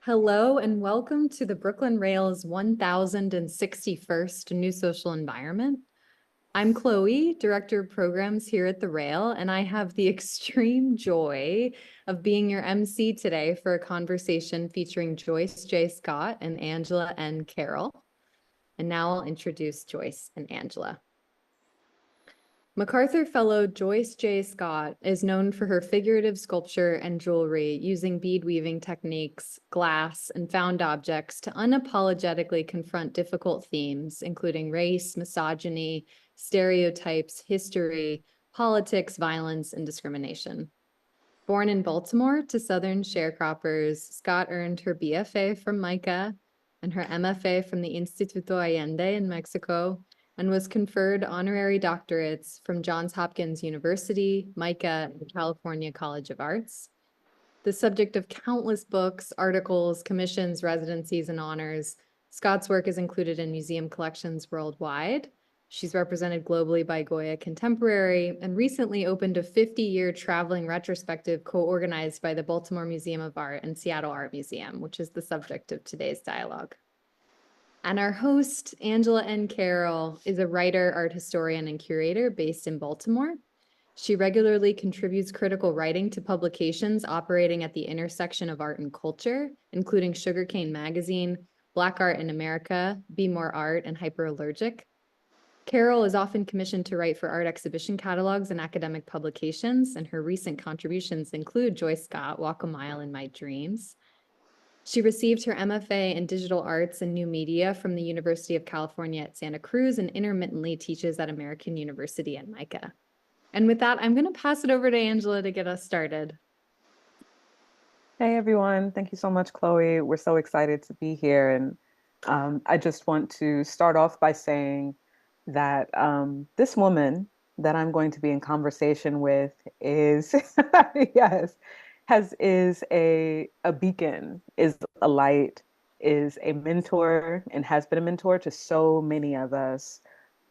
Hello and welcome to the Brooklyn Rail's 1061st New Social Environment. I'm Chloe, Director of Programs here at the Rail, and I have the extreme joy of being your MC today for a conversation featuring Joyce J. Scott and Angela N. Carroll. And now I'll introduce Joyce and Angela. MacArthur Fellow Joyce J. Scott is known for her figurative sculpture and jewelry using bead weaving techniques, glass, and found objects to unapologetically confront difficult themes, including race, misogyny, stereotypes, history, politics, violence, and discrimination. Born in Baltimore to Southern sharecroppers, Scott earned her BFA from MICA and her MFA from the Instituto Allende in Mexico, and was conferred honorary doctorates from Johns Hopkins University, MICA, and the California College of Arts. The subject of countless books, articles, commissions, residencies, and honors, Scott's work is included in museum collections worldwide. She's represented globally by Goya Contemporary and recently opened a 50-year traveling retrospective co-organized by the Baltimore Museum of Art and Seattle Art Museum, which is the subject of today's dialogue. And our host, Angela N. Carroll, is a writer, art historian, and curator based in Baltimore. She regularly contributes critical writing to publications operating at the intersection of art and culture, including Sugarcane Magazine, Black Art in America, Be More Art, and Hyperallergic. Carroll is often commissioned to write for art exhibition catalogs and academic publications, and her recent contributions include Joyce Scott, Walk a Mile in My Dreams. She received her MFA in Digital Arts and New Media from the University of California at Santa Cruz and intermittently teaches at American University and MICA. And with that, I'm going to pass it over to Angela to get us started. Hey, everyone. Thank you so much, Chloe. We're so excited to be here. And I just want to start off by saying that this woman that I'm going to be in conversation with is, yes, is a beacon, is a light, is a mentor, and has been a mentor to so many of us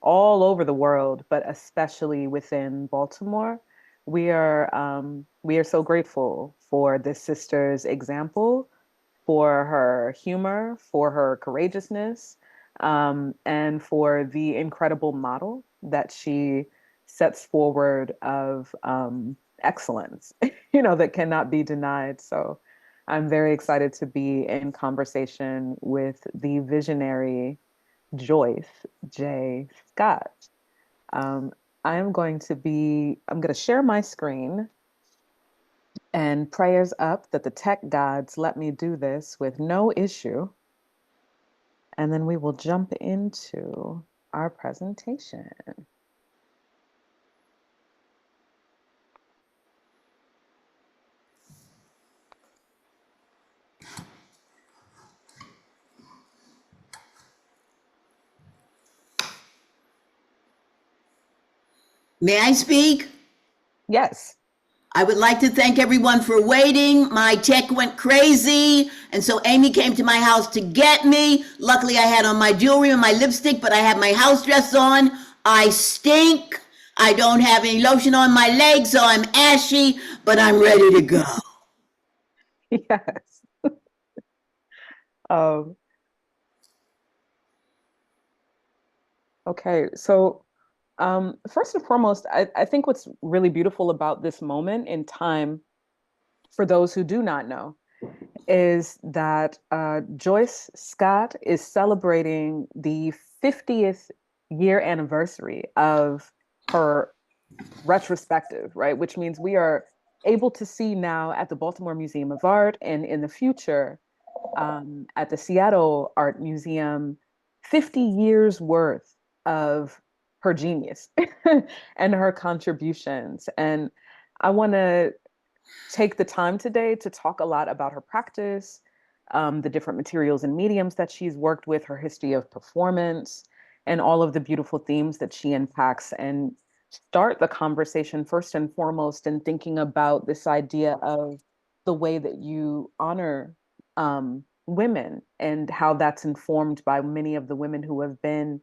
all over the world, but especially within Baltimore. We are so grateful for this sister's example, for her humor, for her courageousness, and for the incredible model that she sets forward of excellence, that cannot be denied. So I'm very excited to be in conversation with the visionary Joyce J. Scott. I'm going to share my screen, and prayers up that the tech gods let me do this with no issue. And then we will jump into our presentation. May I speak? Yes. I would like to thank everyone for waiting. My tech went crazy, and so Amy came to my house to get me. Luckily, I had on my jewelry and my lipstick, but I have my house dress on. I stink. I don't have any lotion on my legs, so I'm ashy, but I'm ready to go. Yes. Okay, so first and foremost, I think what's really beautiful about this moment in time, for those who do not know, is that Joyce Scott is celebrating the 50th year anniversary of her retrospective, right? Which means we are able to see now at the Baltimore Museum of Art and in the future at the Seattle Art Museum, 50 years worth of her genius and her contributions. And I want to take the time today to talk a lot about her practice, the different materials and mediums that she's worked with, her history of performance, and all of the beautiful themes that she unpacks, and start the conversation first and foremost in thinking about this idea of the way that you honor women and how that's informed by many of the women who have been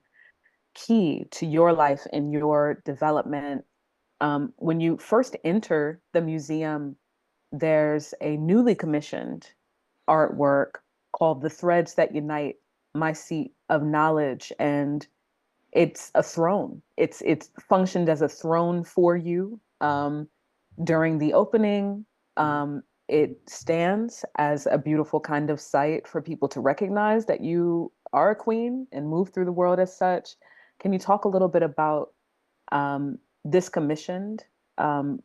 key to your life and your development. When you first enter the museum, there's a newly commissioned artwork called The Threads That Unite My Seat of Knowledge. And it's a throne. It's functioned as a throne for you. During the opening, it stands as a beautiful kind of site for people to recognize that you are a queen and move through the world as such. Can you talk a little bit about this commissioned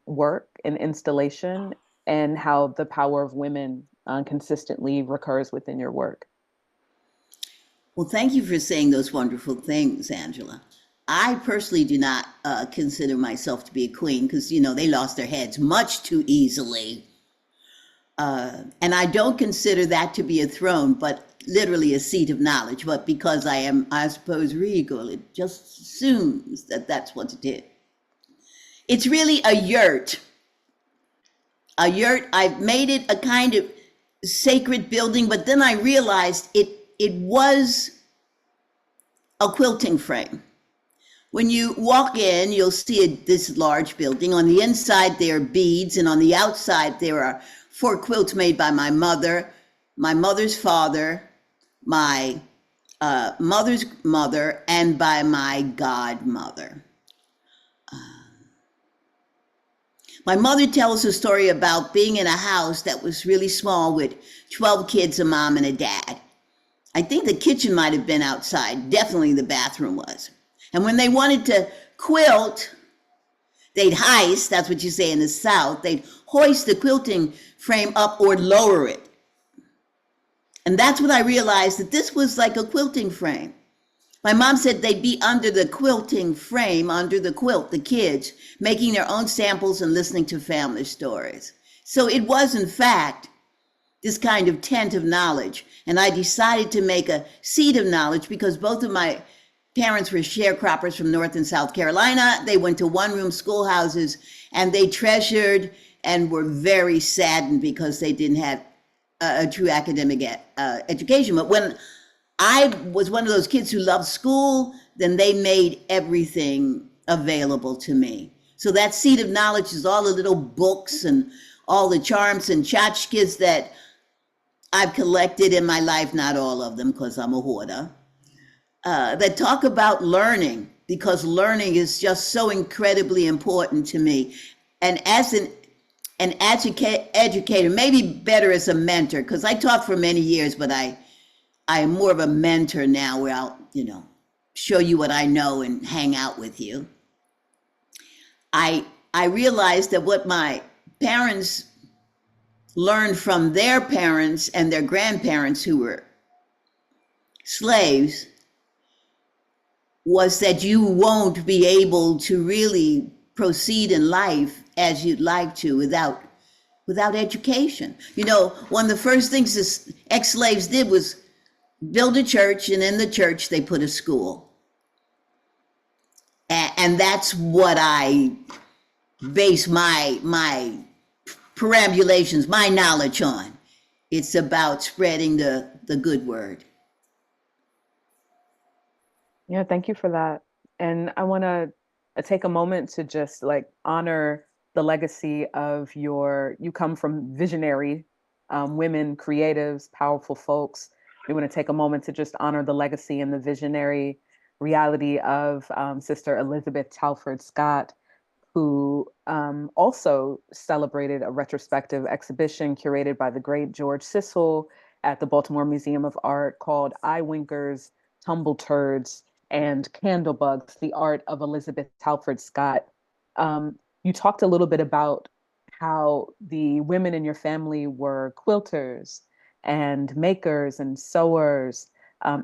work and installation and how the power of women consistently recurs within your work? Well, thank you for saying those wonderful things, Angela. I personally do not consider myself to be a queen because, you know, they lost their heads much too easily. And I don't consider that to be a throne, but literally a seat of knowledge. But because I am, I suppose, regal, it just assumes that that's what it is. It's really a yurt. A yurt, I've made it a kind of sacred building, but then I realized it was a quilting frame. When you walk in, you'll see this large building. On the inside, there are beads, and on the outside, there are 4 quilts made by my mother, my mother's father, my mother's mother, and by my godmother. My mother tells a story about being in a house that was really small with 12 kids, a mom and a dad. I think the kitchen might have been outside. Definitely the bathroom was. And when they wanted to quilt, they'd heist, that's what you say in the South, they'd hoist the quilting frame up or lower it. And that's when I realized that this was like a quilting frame. My mom said they'd be under the quilting frame, under the quilt, the kids, making their own samples and listening to family stories. So it was, in fact, this kind of tent of knowledge. And I decided to make a seat of knowledge because both of my parents were sharecroppers from North and South Carolina. They went to one-room schoolhouses, and they treasured and were very saddened because they didn't have a true academic education. But when I was one of those kids who loved school, then they made everything available to me. So that seat of knowledge is all the little books and all the charms and tchotchkes that I've collected in my life, not all of them because I'm a hoarder, that talk about learning, because learning is just so incredibly important to me. And as an educator, maybe better as a mentor, because I taught for many years, but I am more of a mentor now where I'll, show you what I know and hang out with you. I realized that what my parents learned from their parents and their grandparents who were slaves was that you won't be able to really proceed in life as you'd like to without education. One of the first things the ex-slaves did was build a church, and in the church they put a school. And that's what I base my perambulations, my knowledge on. It's about spreading the good word. Yeah, thank you for that. And I want to take a moment to just honor the legacy of you come from visionary women, creatives, powerful folks. We want to take a moment to just honor the legacy and the visionary reality of Sister Elizabeth Talford Scott, who also celebrated a retrospective exhibition curated by the great George Sissel at the Baltimore Museum of Art called Eye Winkers, Tumble Turds, and Candlebugs, the art of Elizabeth Talford Scott. You talked a little bit about how the women in your family were quilters and makers and sewers.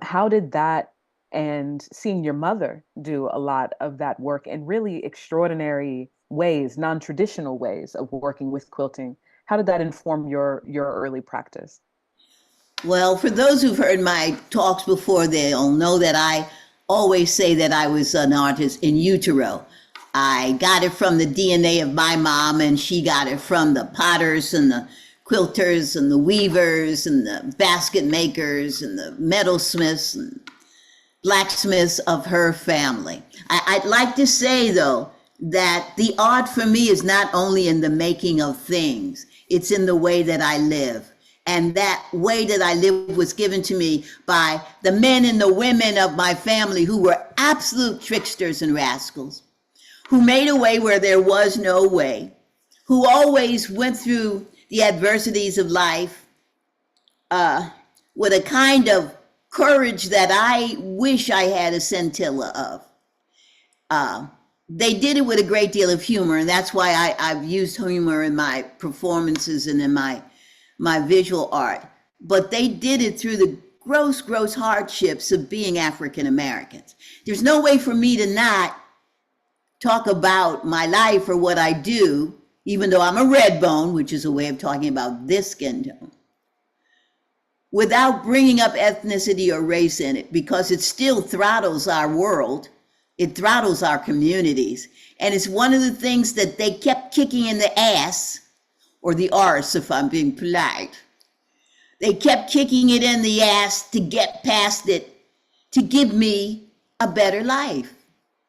How did that, and seeing your mother do a lot of that work in really extraordinary ways, non-traditional ways of working with quilting, how did that inform your early practice? Well, for those who've heard my talks before, they'll know that I always say that I was an artist in utero. I got it from the DNA of my mom, and she got it from the potters and the quilters and the weavers and the basket makers and the metalsmiths and blacksmiths of her family. I'd like to say, though, that the art for me is not only in the making of things, it's in the way that I live. And that way that I live was given to me by the men and the women of my family who were absolute tricksters and rascals, who made a way where there was no way, who always went through the adversities of life with a kind of courage that I wish I had a scintilla of. They did it with a great deal of humor, and that's why I've used humor in my performances and in my visual art. But they did it through the gross hardships of being African Americans. There's no way for me to not talk about my life or what I do, even though I'm a red bone, which is a way of talking about this skin tone, without bringing up ethnicity or race in it, because it still throttles our world. It throttles our communities. And it's one of the things that they kept kicking in the ass, or the arse, if I'm being polite. They kept kicking it in the ass to get past it, to give me a better life.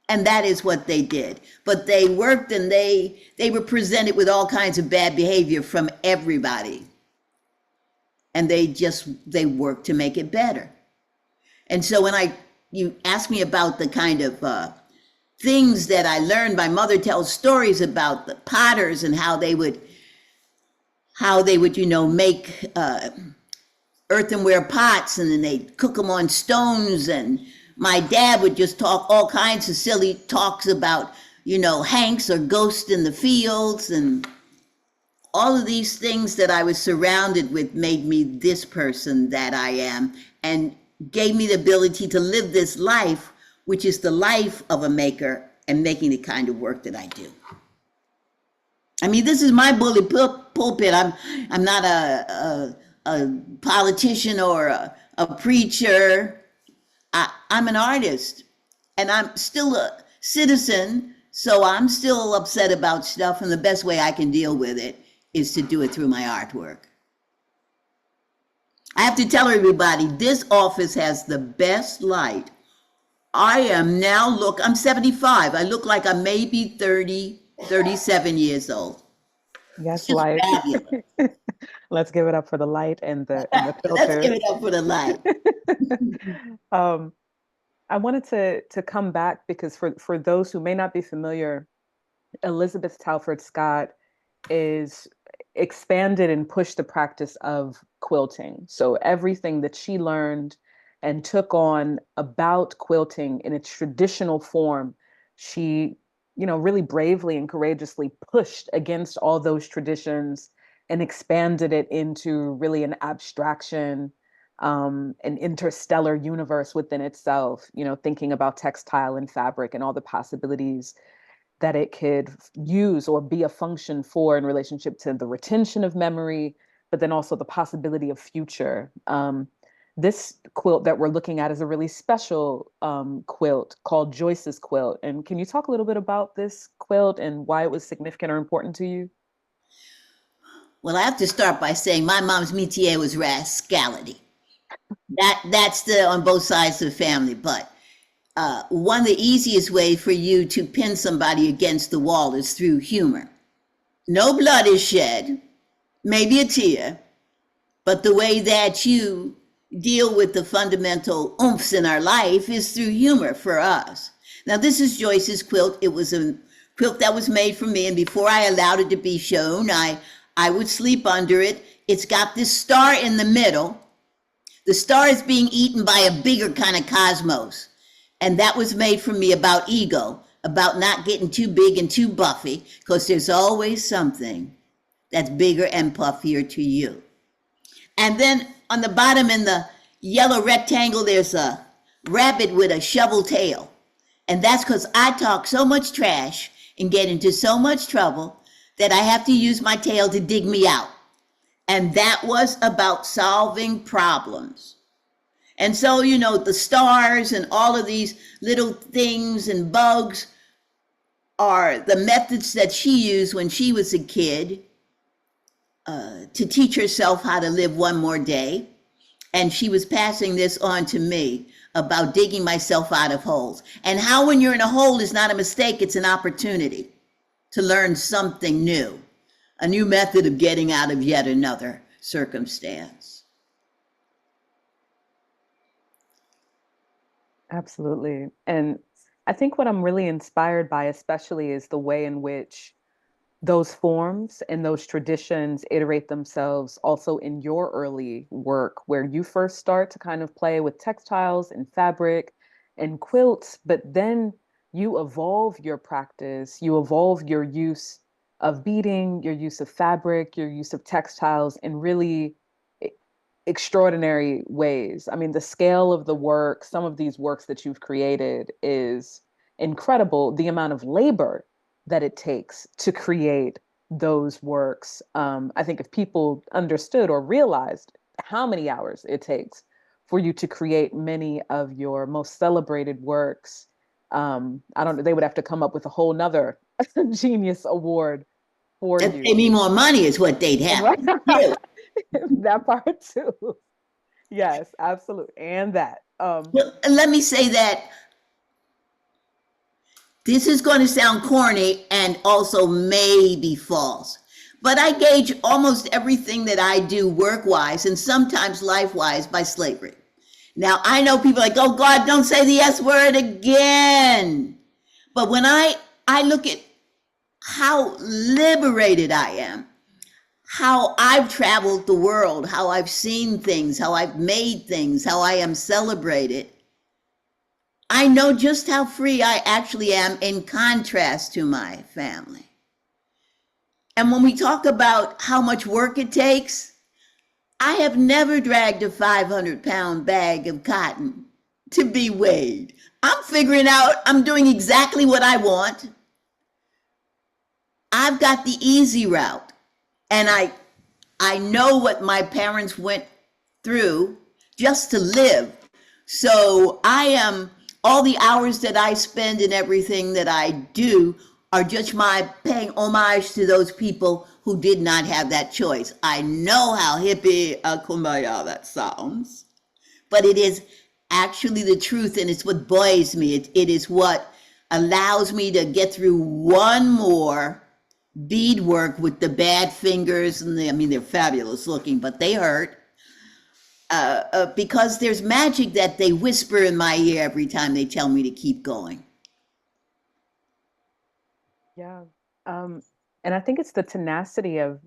And that is what they did. But they worked, and they were presented with all kinds of bad behavior from everybody. And they worked to make it better. And so when you ask me about the kind of things that I learned, my mother tells stories about the potters and how they would, make earthenware pots, and then they'd cook them on stones. And my dad would just talk all kinds of silly talks about, Hanks or ghosts in the fields. And all of these things that I was surrounded with made me this person that I am, and gave me the ability to live this life, which is the life of a maker and making the kind of work that I do. I mean, this is my bully pulpit. I'm not a politician or a preacher. I'm an artist, and I'm still a citizen, so I'm still upset about stuff, and the best way I can deal with it is to do it through my artwork. I have to tell everybody, this office has the best light. I am now, I'm 75. I look like I'm maybe 30, 37 years old. Yes, light. Let's give it up for the light and the filter. Let's give it up for the light. I wanted to come back because for those who may not be familiar, Elizabeth Talford Scott is expanded and pushed the practice of quilting. So everything that she learned and took on about quilting in its traditional form, she, really bravely and courageously pushed against all those traditions and expanded it into really an abstraction, an interstellar universe within itself, thinking about textile and fabric and all the possibilities that it could use or be a function for in relationship to the retention of memory, but then also the possibility of future. This quilt that we're looking at is a really special quilt called Joyce's quilt. And can you talk a little bit about this quilt and why it was significant or important to you? Well, I have to start by saying my mom's métier was rascality. That's on both sides of the family, but one of the easiest ways for you to pin somebody against the wall is through humor. No blood is shed, maybe a tear, but the way that you deal with the fundamental oomphs in our life is through humor for us. Now, this is Joyce's quilt. It was a quilt that was made for me, and before I allowed it to be shown, I would sleep under it. It's got this star in the middle. The star is being eaten by a bigger kind of cosmos. And that was made for me about ego, about not getting too big and too buffy, because there's always something that's bigger and puffier to you. And then on the bottom in the yellow rectangle, there's a rabbit with a shovel tail. And that's because I talk so much trash and get into so much trouble that I have to use my tail to dig me out. And that was about solving problems. And so, the stars and all of these little things and bugs are the methods that she used when she was a kid to teach herself how to live one more day. And she was passing this on to me about digging myself out of holes. And how when you're in a hole is not a mistake, it's an opportunity to learn something new, a new method of getting out of yet another. circumstance. Absolutely. And I think what I'm really inspired by, especially, is the way in which those forms and those traditions iterate themselves also in your early work, where you first start to kind of play with textiles and fabric and quilts, but then you evolve your practice, you evolve your use of beading, your use of fabric, your use of textiles in really extraordinary ways. I mean, the scale of the work, some of these works that you've created is incredible. The amount of labor that it takes to create those works. I think if people understood or realized how many hours it takes for you to create many of your most celebrated works, I don't know, they would have to come up with a whole nother genius award for And pay you. me more money is what they'd have. Right? Yeah. That part too. Yes, absolutely. And that. Well, let me say that this is going to sound corny and also maybe false, but I gauge almost everything that I do work-wise and sometimes life-wise by slavery. Now, I know people are like, oh God, don't say the S word again. But when I look at how liberated I am, how I've traveled the world, how I've seen things, how I've made things, how I am celebrated, I know just how free I actually am in contrast to my family. And when we talk about how much work it takes, I have never dragged a 500-pound bag of cotton to be weighed. I'm figuring out I'm doing exactly what I want. I've got the easy route. And I know what my parents went through just to live. So all the hours that I spend in everything that I do are just my paying homage to those people who did not have that choice. I know how hippie kumbaya that sounds, but it is actually the truth, and it's what buoys me. It is what allows me to get through one more beadwork with the bad fingers, and they're fabulous looking, but they hurt. Because there's magic that they whisper in my ear every time they tell me to keep going. Yeah. And I think it's the tenacity of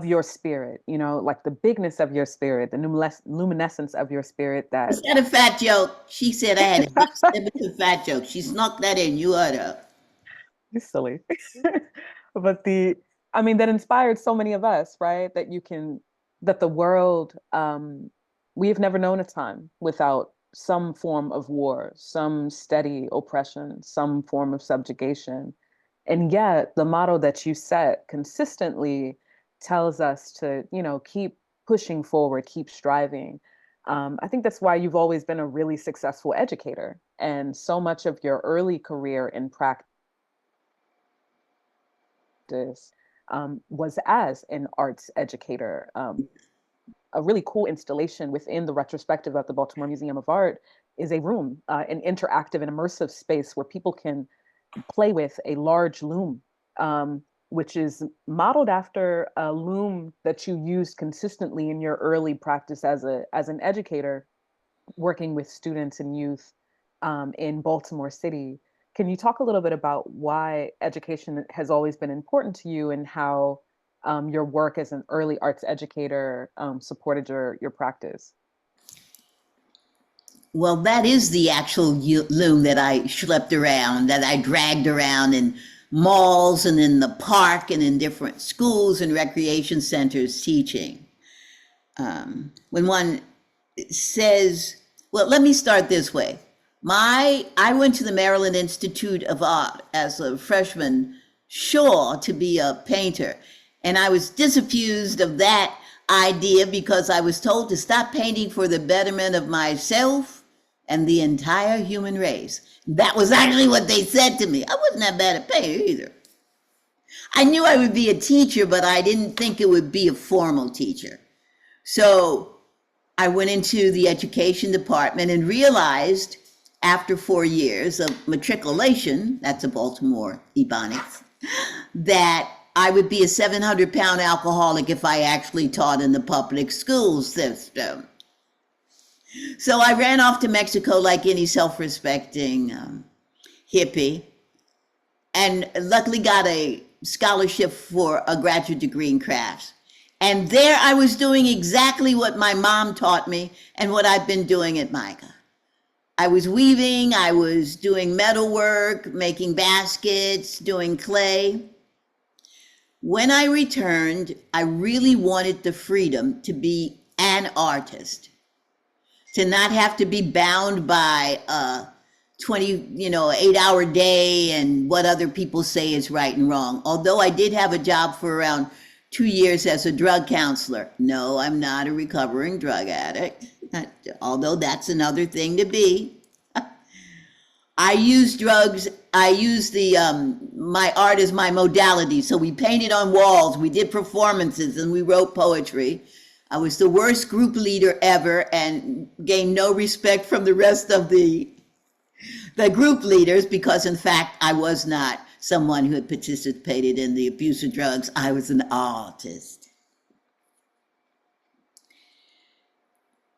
your spirit, like the bigness of your spirit, the luminescence of your spirit that. Is that a fat joke? She said I had a big snippet of fat joke. She snuck that in. You heard her. You're silly. But that inspired so many of us, right? That the world, we have never known a time without some form of war, some steady oppression, some form of subjugation. And yet the motto that you set consistently tells us to, keep pushing forward, keep striving. I think that's why you've always been a really successful educator. And so much of your early career in practice was as an arts educator. A really cool installation within the retrospective at the Baltimore Museum of Art is a room, an interactive and immersive space where people can play with a large loom, which is modeled after a loom that you used consistently in your early practice as an educator, working with students and youth in Baltimore City. Can you talk a little bit about why education has always been important to you and how your work as an early arts educator supported your practice? Well, that is the actual loom that I schlepped around, that I dragged around in malls and in the park and in different schools and recreation centers teaching. When one says, well, let me start this way. I went to the Maryland Institute of Art as a freshman, sure to be a painter. And I was disabused of that idea because I was told to stop painting for the betterment of myself and the entire human race. That was actually what they said to me. I wasn't that bad at painting either. I knew I would be a teacher, but I didn't think it would be a formal teacher. So I went into the education department and realized after 4 years of matriculation, that's a Baltimore Ebonics, that I would be a 700-pound alcoholic if I actually taught in the public school system. So I ran off to Mexico like any self-respecting hippie, and luckily got a scholarship for a graduate degree in crafts. And there I was doing exactly what my mom taught me and what I've been doing at MICA. I was weaving, I was doing metalwork, making baskets, doing clay. When I returned, I really wanted the freedom to be an artist, to not have to be bound by a 8-hour day and what other people say is right and wrong. Although I did have a job for around 2 years as a drug counselor. No, I'm not a recovering drug addict, although that's another thing to be. I use drugs. I use my art as my modality. So we painted on walls, we did performances, and we wrote poetry. I was the worst group leader ever and gained no respect from the rest of the group leaders because, in fact, I was not someone who had participated in the abuse of drugs. I was an artist.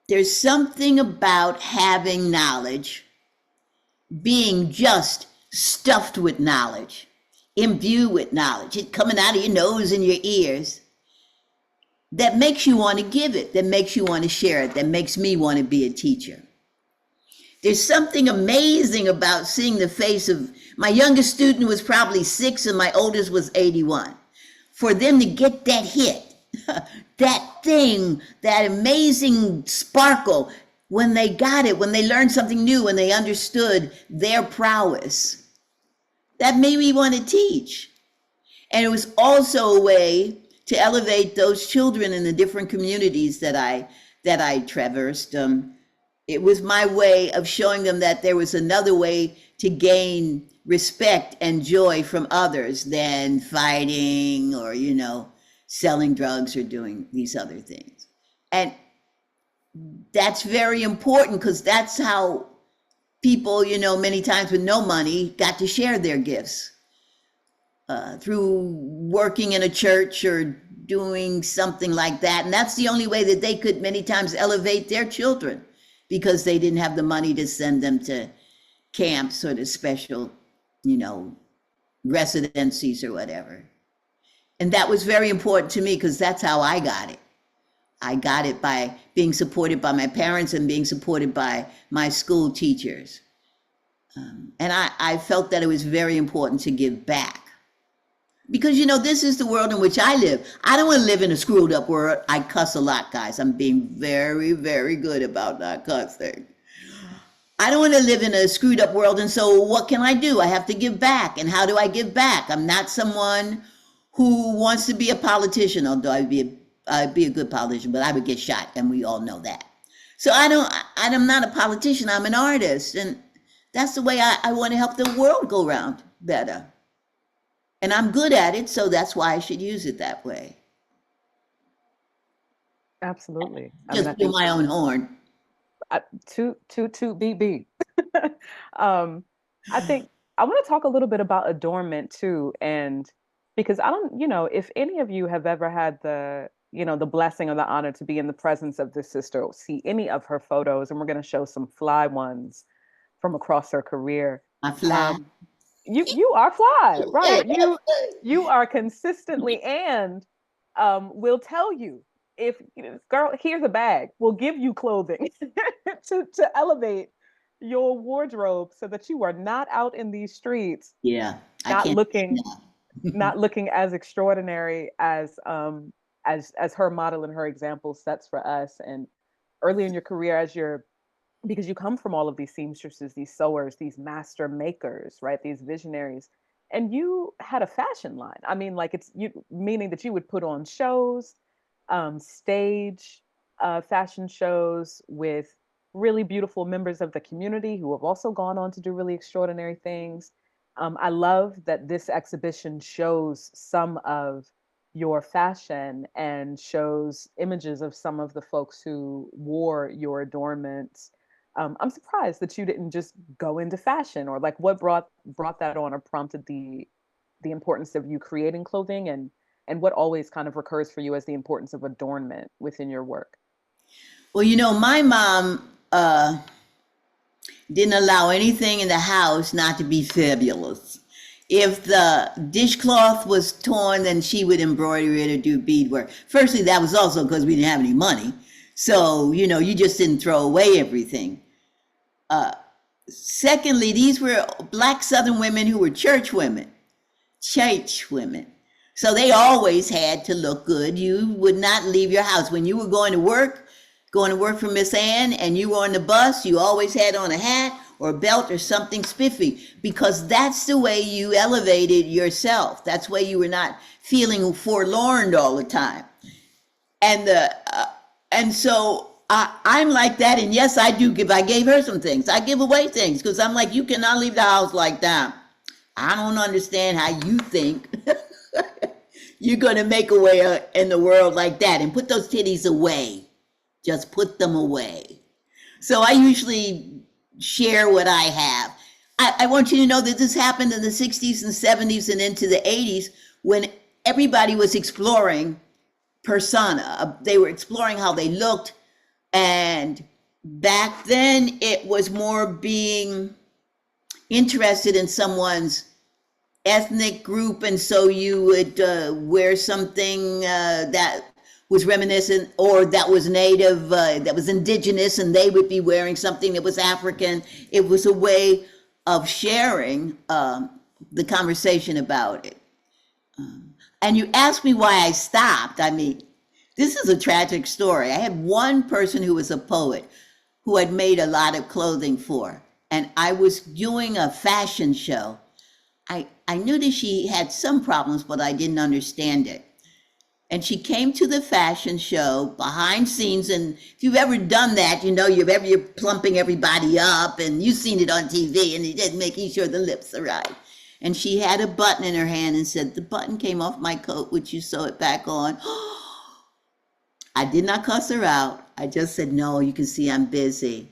There's something about having knowledge, being just stuffed with knowledge, imbued with knowledge, it coming out of your nose and your ears, that makes you want to give it, that makes you want to share it, that makes me want to be a teacher. There's something amazing about seeing the face of my youngest student was probably 6 and my oldest was 81. For them to get that hit, that thing, that amazing sparkle, when they got it, when they learned something new, when they understood their prowess, that made me want to teach. And it was also a way to elevate those children in the different communities that I traversed. It was my way of showing them that there was another way to gain respect and joy from others than fighting or, selling drugs or doing these other things. And that's very important because that's how people, many times with no money, got to share their gifts through working in a church or doing something like that. And that's the only way that they could many times elevate their children, because they didn't have the money to send them to camps or to special, residencies or whatever. And that was very important to me because that's how I got it. I got it by being supported by my parents and being supported by my school teachers. And I felt that it was very important to give back. Because, this is the world in which I live. I don't want to live in a screwed up world. I cuss a lot, guys. I'm being very, very good about not cussing. I don't want to live in a screwed up world. And so what can I do? I have to give back. And how do I give back? I'm not someone who wants to be a politician, although I'd be a good politician, but I would get shot. And we all know that. So I'm not a politician. I'm an artist. And that's the way I want to help the world go around better. And I'm good at it, so that's why I should use it that way. Absolutely. Just do my own horn. Toot, beep, beep. I think I want to talk a little bit about adornment too. And because I don't, if any of you have ever had the blessing or the honor to be in the presence of this sister, or see any of her photos, and we're going to show some fly ones from across her career. I fly. You are fly, right? You are consistently, and we'll tell you if girl, here's a bag. We'll give you clothing to elevate your wardrobe so that you are not out in these streets. Yeah, not looking as extraordinary as her model and her example sets for us. And early in your career, because you come from all of these seamstresses, these sewers, these master makers, right? These visionaries. And you had a fashion line. I mean, meaning that you would put on shows, stage fashion shows with really beautiful members of the community who have also gone on to do really extraordinary things. I love that this exhibition shows some of your fashion and shows images of some of the folks who wore your adornments. I'm surprised that you didn't just go into fashion, or what brought that on or prompted the the importance of you creating clothing, and what always kind of recurs for you as the importance of adornment within your work? Well, my mom didn't allow anything in the house not to be fabulous. If the dishcloth was torn, then she would embroider it or do beadwork. Firstly, that was also because we didn't have any money. So, you just didn't throw away everything. Secondly, these were Black Southern women who were church women. So they always had to look good. You would not leave your house. When you were going to work for Miss Ann, and you were on the bus, you always had on a hat or a belt or something spiffy, because that's the way you elevated yourself. That's the way you were not feeling forlorn all the time. And so I'm like that. And yes, I gave her some things. I give away things because I'm like, you cannot leave the house like that. I don't understand how you think you're going to make a way in the world like that, and put those titties away. Just put them away. So I usually share what I have. I want you to know that this happened in the 60s and 70s and into the 80s, when everybody was exploring persona. They were exploring how they looked. And back then it was more being interested in someone's ethnic group. And so you would wear something that was reminiscent, or that was native, that was indigenous, and they would be wearing something that was African. It was a way of sharing the conversation about it. And you asked me why I stopped. I mean, this is a tragic story. I had one person who was a poet who I'd made a lot of clothing for, and I was doing a fashion show. I knew that she had some problems, but I didn't understand it. And she came to the fashion show behind scenes. And if you've ever done that, you're plumping everybody up, and you've seen it on TV, and you're just making sure the lips are right. And she had a button in her hand and said, "The button came off my coat. Would you sew it back on?" I did not cuss her out. I just said, "No, you can see I'm busy."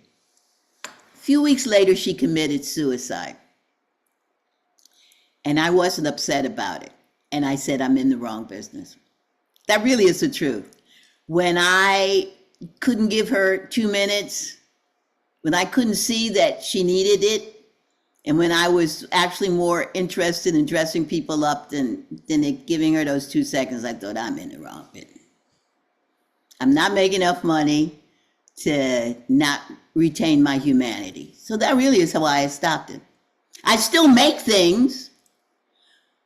A few weeks later, she committed suicide. And I wasn't upset about it. And I said, I'm in the wrong business. That really is the truth. When I couldn't give her 2 minutes, when I couldn't see that she needed it, and when I was actually more interested in dressing people up than giving her those 2 seconds, I thought, I'm in the wrong business. I'm not making enough money to not retain my humanity. So that really is why I stopped it. I still make things,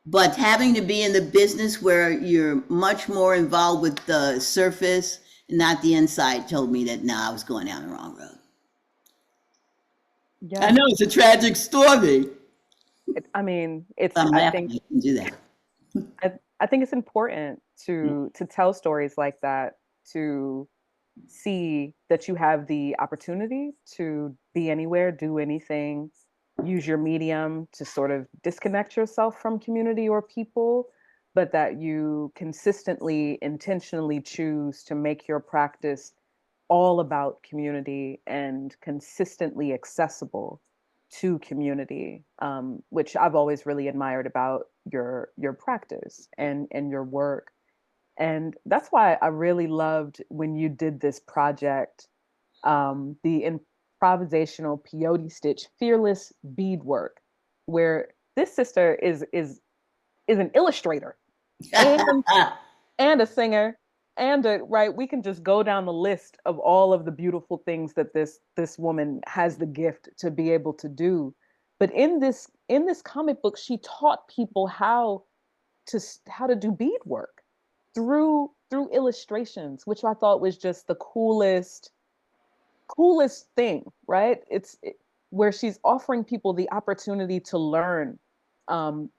but having to be in the business where you're much more involved with the surface and not the inside told me that, no, I was going down the wrong road. Yeah. I know it's a tragic story. I think I can do that. I think it's important to tell stories like that, to see that you have the opportunity to be anywhere, do anything, use your medium to sort of disconnect yourself from community or people, but that you consistently, intentionally choose to make your practice all about community and consistently accessible to community, which I've always really admired about your practice and your work. And that's why I really loved when you did this project, the improvisational peyote stitch fearless beadwork, where this sister is an illustrator and a singer and we can just go down the list of all of the beautiful things that this woman has the gift to be able to do. But in this comic book, she taught people how to do beadwork through illustrations, which I thought was just the coolest thing, right? Where she's offering people the opportunity to learn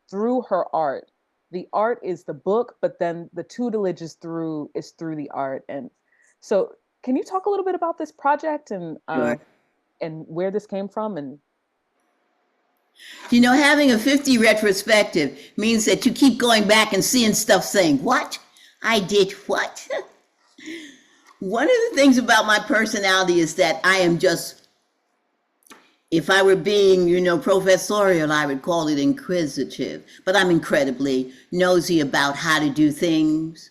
through her art. The art is the book, but then the tutelage is through the art. And so, can you talk a little bit about this project and Sure. And where this came from? And having a 50 retrospective means that you keep going back and seeing stuff saying, what? I did what? One of the things about my personality is that I am just if I were being, professorial, I would call it inquisitive, but I'm incredibly nosy about how to do things.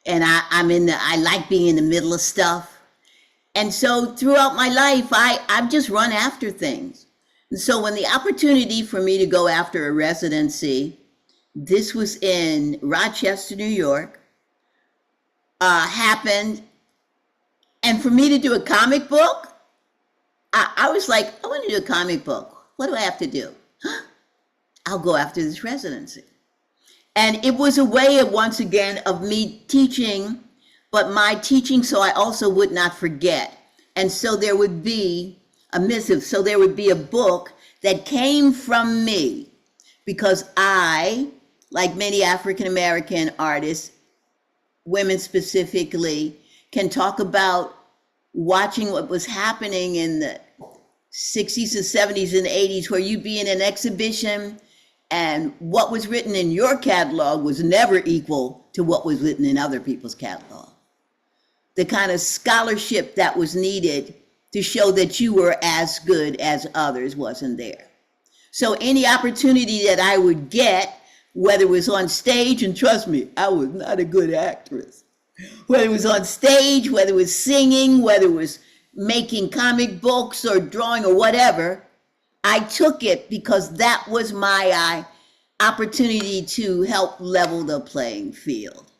And I like being in the middle of stuff. And so throughout my life, I've just run after things. And so when the opportunity for me to go after a residency, this was in Rochester, New York, happened. And for me to do a comic book, I was like, I want to do a comic book. What do I have to do? I'll go after this residency. And it was a way of, once again, of me teaching, but my teaching so I also would not forget. And so there would be a missive. So there would be a book that came from me, because I, like many African-American artists, women specifically, can talk about watching what was happening in the 60s and 70s and 80s, where you'd be in an exhibition and what was written in your catalog was never equal to what was written in other people's catalog. The kind of scholarship that was needed to show that you were as good as others wasn't there. So any opportunity that I would get, whether it was on stage, and trust me, I was not a good actress, whether it was on stage, whether it was singing, whether it was making comic books or drawing or whatever, I took it because that was my opportunity to help level the playing field.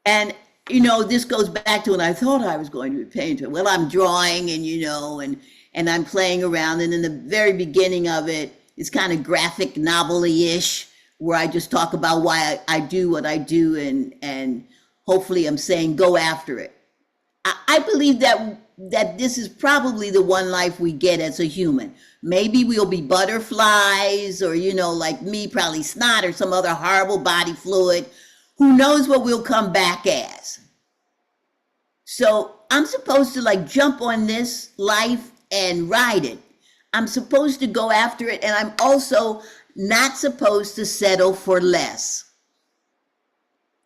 And, this goes back to when I thought I was going to be a painter. Well, I'm drawing and I'm playing around. And in the very beginning of it, it's kind of graphic novel-y-ish, where I just talk about why I do what I do, and hopefully I'm saying go after it. I believe that this is probably the one life we get as a human. Maybe we'll be butterflies, or, like me, probably snot or some other horrible body fluid. Who knows what we'll come back as? So I'm supposed to jump on this life and ride it. I'm supposed to go after it, and I'm also not supposed to settle for less.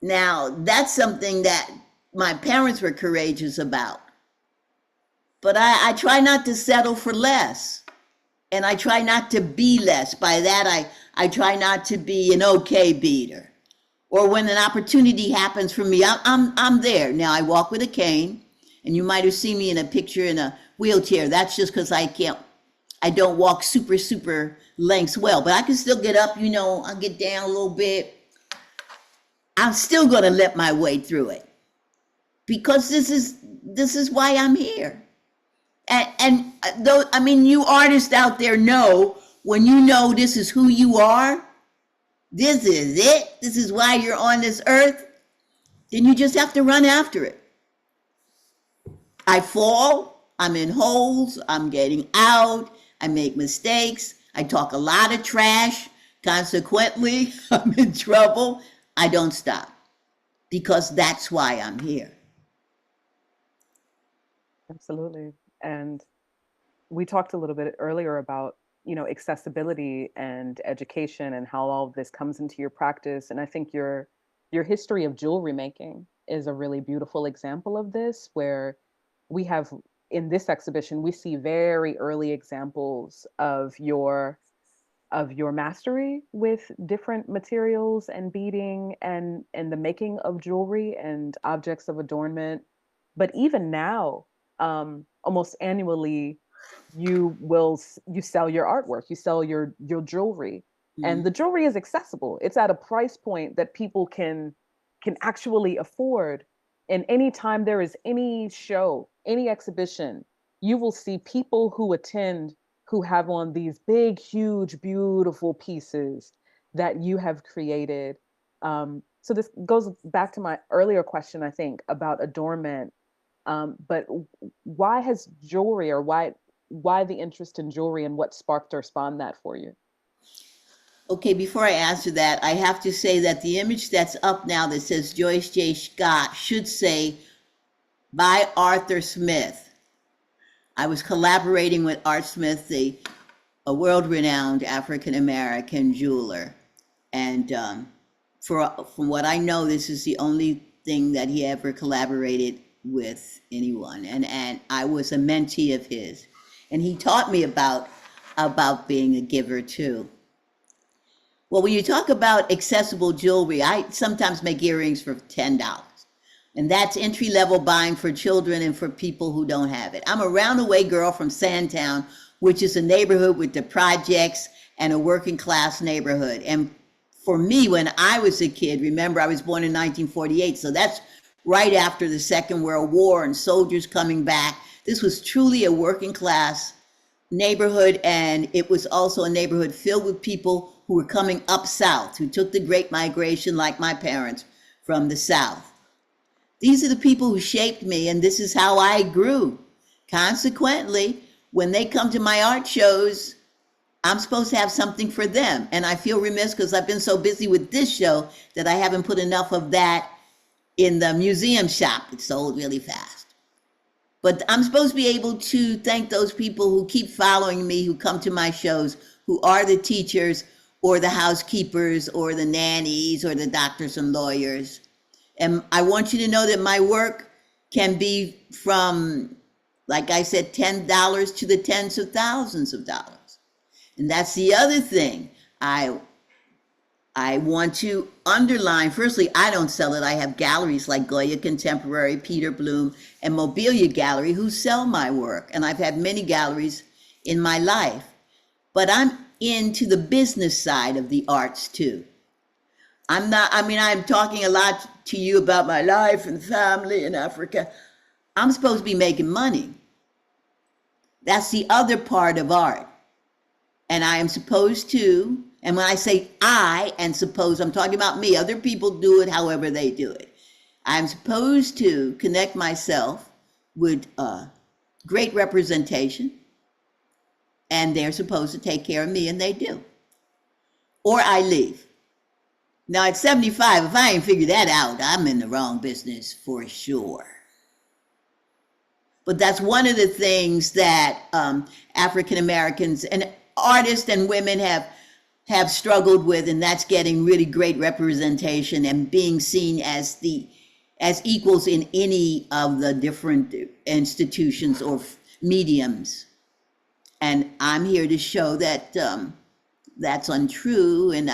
Now, that's something that my parents were courageous about. But I try not to settle for less. And I try not to be less. By that, I try not to be an okay beater. Or when an opportunity happens for me, I'm there. Now, I walk with a cane, and you might have seen me in a picture in a wheelchair. That's just because I don't walk super lengths well. But I can still get up, I'll get down a little bit. I'm still going to let my way through it, because this is why I'm here. And though, you artists out there know, when you know this is who you are, this is it, this is why you're on this earth, then you just have to run after it. I fall, I'm in holes, I'm getting out, I make mistakes, I talk a lot of trash, consequently, I'm in trouble. I don't stop, because that's why I'm here. Absolutely. And we talked a little bit earlier about, accessibility and education and how all of this comes into your practice. And I think your history of jewelry making is a really beautiful example of this, where we have, in this exhibition, we see very early examples of your mastery with different materials and beading and the making of jewelry and objects of adornment. But even now, almost annually, you sell your artwork, you sell your jewelry, and the jewelry is accessible. It's at a price point that people can actually afford. And anytime there is any show, any exhibition, you will see people who attend who have on these big, huge, beautiful pieces that you have created. So this goes back to my earlier question, I think, about adornment. But why has jewelry, or why the interest in jewelry, and what sparked or spawned that for you? Okay, before I answer that, I have to say that the image that's up now that says Joyce J. Scott should say by Arthur Smith. I was collaborating with Art Smith, a world-renowned African-American jeweler. And from what I know, this is the only thing that he ever collaborated with anyone. And I was a mentee of his. And he taught me about about being a giver too. Well, when you talk about accessible jewelry, I sometimes make earrings for $10. And that's entry-level buying for children and for people who don't have it. I'm a round-away girl from Sandtown, which is a neighborhood with the projects and a working-class neighborhood. And for me, when I was a kid, remember, I was born in 1948, so that's right after the Second World War and soldiers coming back. This was truly a working-class neighborhood, and it was also a neighborhood filled with people who were coming up south, who took the Great Migration, like my parents, from the South. These are the people who shaped me, and this is how I grew. Consequently, when they come to my art shows, I'm supposed to have something for them. And I feel remiss because I've been so busy with this show that I haven't put enough of that in the museum shop. It's sold really fast. But I'm supposed to be able to thank those people who keep following me, who come to my shows, who are the teachers or the housekeepers or the nannies or the doctors and lawyers. And I want you to know that my work can be from, like I said, $10 to the tens of thousands of dollars. And that's the other thing I want to underline. Firstly, I don't sell it. I have galleries like Goya Contemporary, Peter Bloom, and Mobilia Gallery who sell my work. And I've had many galleries in my life. But I'm into the business side of the arts too. I'm talking a lot to you about my life and family in Africa. I'm supposed to be making money. That's the other part of art. And I am supposed to, and when I say I and suppose, I'm talking about me. Other people do it however they do it. I'm supposed to connect myself with great representation, and they're supposed to take care of me, and they do. Or I leave. Now at 75, if I ain't figured that out, I'm in the wrong business for sure. But that's one of the things that African Americans and artists and women have struggled with, and that's getting really great representation and being seen as equals in any of the different institutions or mediums. And I'm here to show that that's untrue, and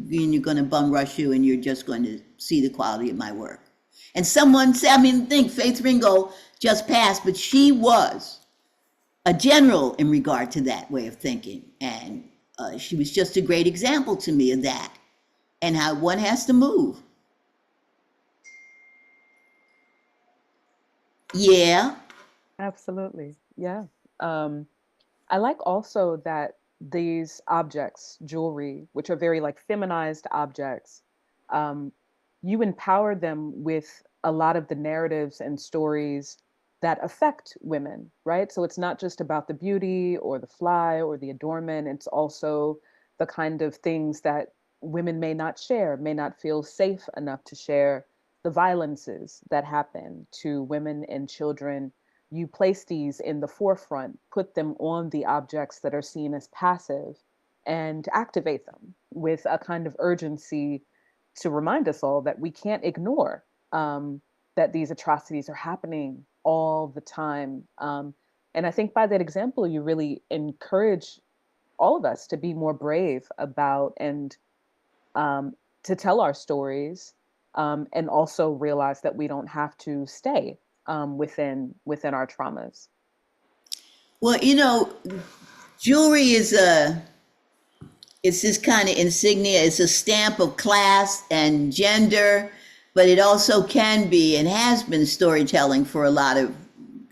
you're going to bum rush you, and you're just going to see the quality of my work. And someone said, think Faith Ringgold just passed, but she was a general in regard to that way of thinking, and she was just a great example to me of that, and how one has to move. Yeah. Absolutely. Yeah. I like also that these objects, jewelry, which are very like feminized objects, you empower them with a lot of the narratives and stories that affect women, right? So it's not just about the beauty or the fly or the adornment. It's also the kind of things that women may not share, may not feel safe enough to share, the violences that happen to women and children. You place these in the forefront, put them on the objects that are seen as passive, and activate them with a kind of urgency to remind us all that we can't ignore that these atrocities are happening all the time. And I think by that example, you really encourage all of us to be more brave about and to tell our stories, and also realize that we don't have to stay within our traumas. Well, jewelry is it's this kind of insignia. It's a stamp of class and gender, but it also can be and has been storytelling for a lot of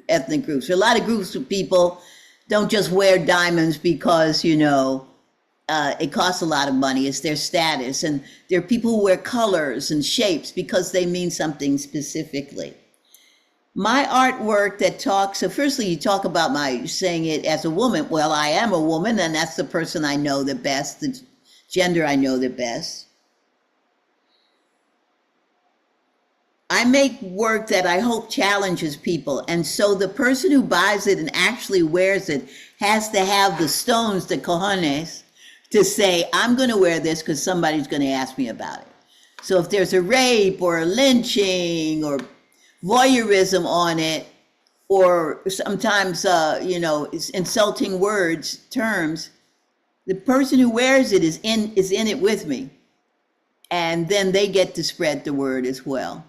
ethnic groups. A lot of groups of people don't just wear diamonds because, it costs a lot of money. It's their status. And there are people who wear colors and shapes because they mean something specifically. My artwork that talks, so firstly, you talk about my saying it as a woman. Well, I am a woman, and that's the person I know the best, the gender I know the best. I make work that I hope challenges people. And so the person who buys it and actually wears it has to have the stones, the cojones, to say, I'm going to wear this because somebody's going to ask me about it. So if there's a rape or a lynching or voyeurism on it, or sometimes, it's insulting terms, The person who wears it is in it with me. And then they get to spread the word as well.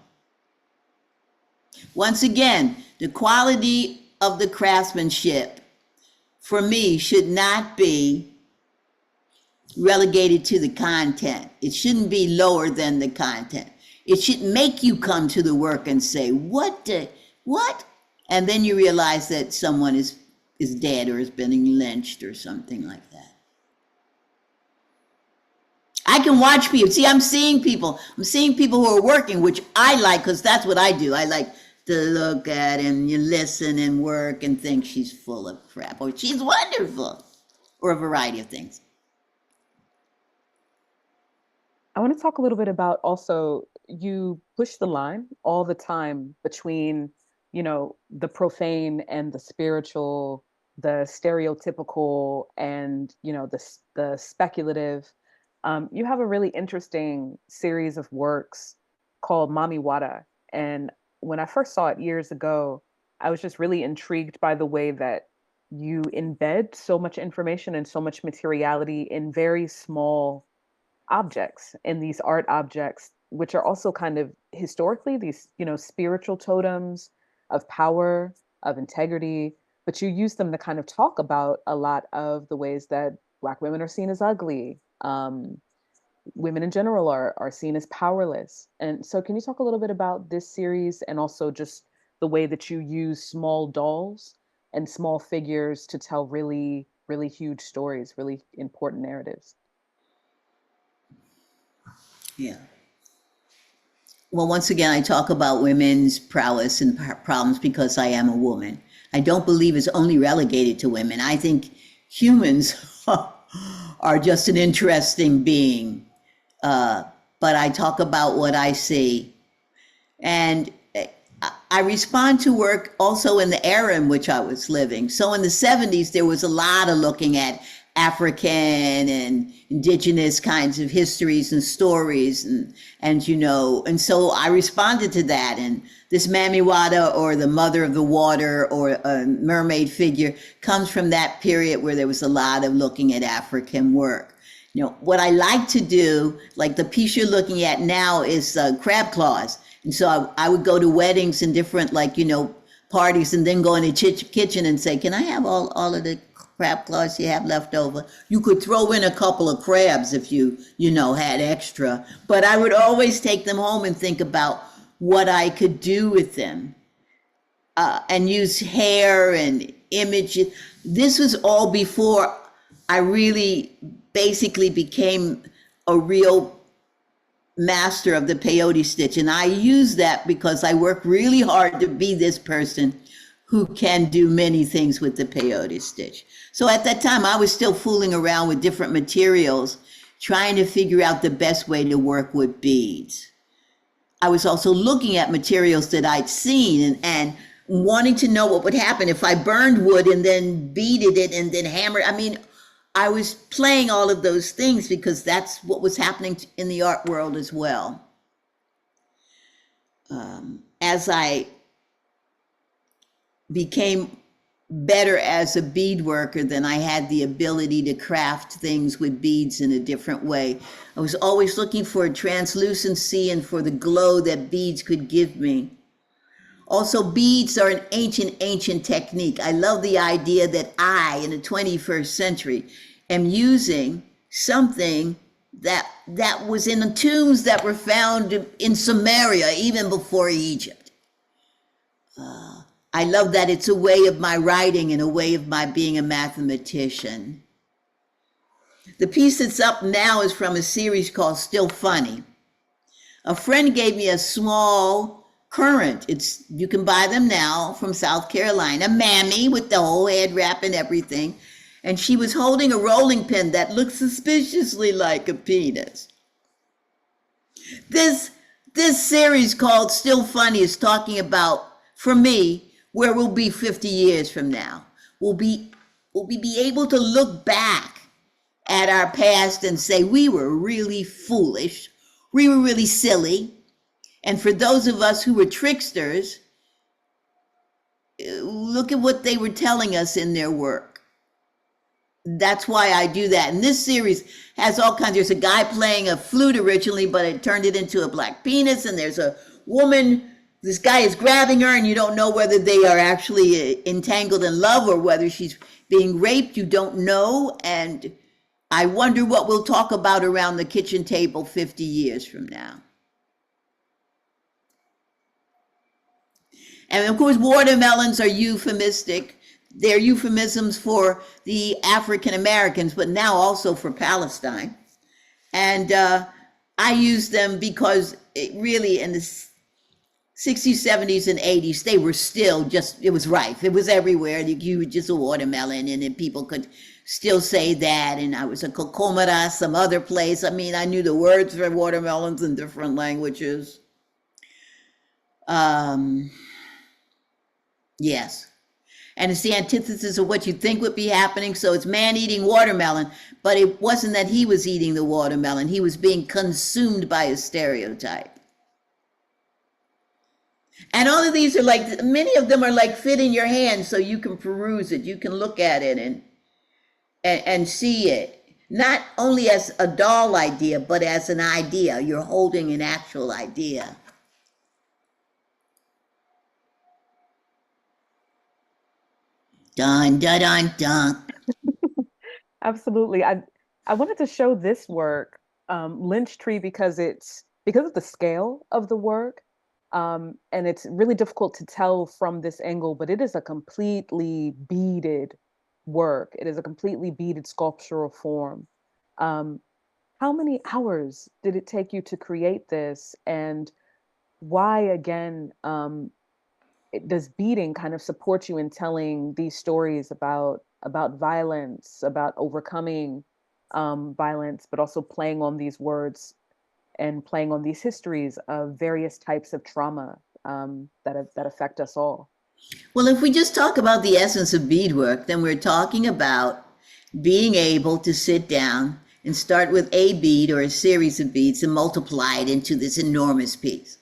Once again, the quality of the craftsmanship for me should not be relegated to the content. It shouldn't be lower than the content. It should make you come to the work and say, what? And then you realize that someone is dead or is being lynched or something like that. I can watch people. See, I'm seeing people who are working, which I like, because that's what I do. I like to look at and you listen and work and think she's full of crap or she's wonderful or a variety of things. I want to talk a little bit about also, you push the line all the time between, the profane and the spiritual, the stereotypical and, the speculative. You have a really interesting series of works called Mami Wada. And when I first saw it years ago, I was just really intrigued by the way that you embed so much information and so much materiality in very small objects, in these art objects, which are also kind of historically these, spiritual totems of power, of integrity, but you use them to kind of talk about a lot of the ways that Black women are seen as ugly. Women in general are seen as powerless. And so can you talk a little bit about this series and also just the way that you use small dolls and small figures to tell really, really huge stories, really important narratives? Yeah. Well, once again, I talk about women's prowess and problems because I am a woman. I don't believe it's only relegated to women. I think humans are just an interesting being. But I talk about what I see. And I respond to work also in the era in which I was living. So in the 70s, there was a lot of looking at African and indigenous kinds of histories and stories. And so I responded to that. And this Mami Wada, or the mother of the water, or a mermaid figure, comes from that period where there was a lot of looking at African work. What I like to do, like the piece you're looking at now, is crab claws. And so I would go to weddings and different, parties, and then go in the kitchen and say, can I have all of the crab claws you have left over? You could throw in a couple of crabs if you had extra. But I would always take them home and think about what I could do with them, and use hair and images. This was all before I really basically became a real master of the peyote stitch. And I use that because I work really hard to be this person who can do many things with the peyote stitch. So at that time, I was still fooling around with different materials, trying to figure out the best way to work with beads. I was also looking at materials that I'd seen and wanting to know what would happen if I burned wood and then beaded it and then hammered. I was playing all of those things because that's what was happening in the art world as well. As I became better as a bead worker, then I had the ability to craft things with beads in a different way. I was always looking for a translucency and for the glow that beads could give me. Also, beads are an ancient technique. I love the idea that I, in the 21st century, am using something that was in the tombs that were found in Samaria, even before Egypt. I love that it's a way of my writing and a way of my being a mathematician. The piece that's up now is from a series called Still Funny. A friend gave me a small current. You can buy them now from South Carolina, mammy with the whole head wrap and everything. And she was holding a rolling pin that looked suspiciously like a penis. This series called Still Funny is talking about, for me, where we'll be 50 years from now. Will be able to look back at our past and say, we were really foolish, we were really silly. And for those of us who were tricksters, look at what they were telling us in their work. that's why I do that. And this series has all kinds. There's a guy playing a flute originally, but it turned it into a black penis. And there's a woman, this guy is grabbing her, and you don't know whether they are actually entangled in love or whether she's being raped. You don't know. And I wonder what we'll talk about around the kitchen table 50 years from now. And of course, watermelons are euphemistic. They're euphemisms for the African Americans, but now also for Palestine. And I use them because it really in the 60s, 70s, and 80s, they were still just, it was rife. It was everywhere. You were just a watermelon, and then people could still say that. And I was a cocomera some other place. I mean, I knew the words for watermelons in different languages. Yes. And it's the antithesis of what you think would be happening. So it's man eating watermelon, but it wasn't that he was eating the watermelon. He was being consumed by a stereotype. And all of these are like, many of them are like fit in your hand so you can peruse it. You can look at it and see it. Not only as a doll idea, but as an idea. You're holding an actual idea. Dun, dun, dun, dun. Absolutely. I wanted to show this work, Lynch Tree, because of the scale of the work. And it's really difficult to tell from this angle, but it is a completely beaded work. It is a completely beaded sculptural form. How many hours did it take you to create this? And why, again, does beading kind of support you in telling these stories about violence, about overcoming violence, but also playing on these words and playing on these histories of various types of trauma that affect us all? Well, if we just talk about the essence of beadwork, then we're talking about being able to sit down and start with a bead or a series of beads and multiply it into this enormous piece.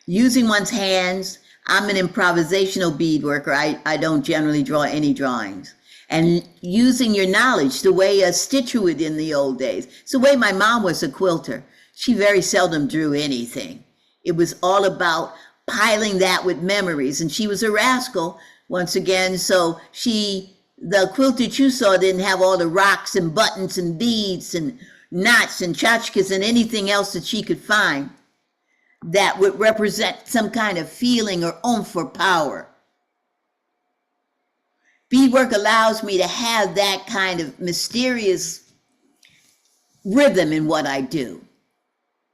Using one's hands. I'm an improvisational beadworker. I don't generally draw any drawings. And using your knowledge, the way a stitcher would in the old days. It's the way my mom was a quilter. She very seldom drew anything. It was all about piling that with memories. And she was a rascal, once again. So the quilt that you saw didn't have all the rocks and buttons and beads and knots and tchotchkes and anything else that she could find that would represent some kind of feeling or oomph or power. Beadwork allows me to have that kind of mysterious rhythm in what I do.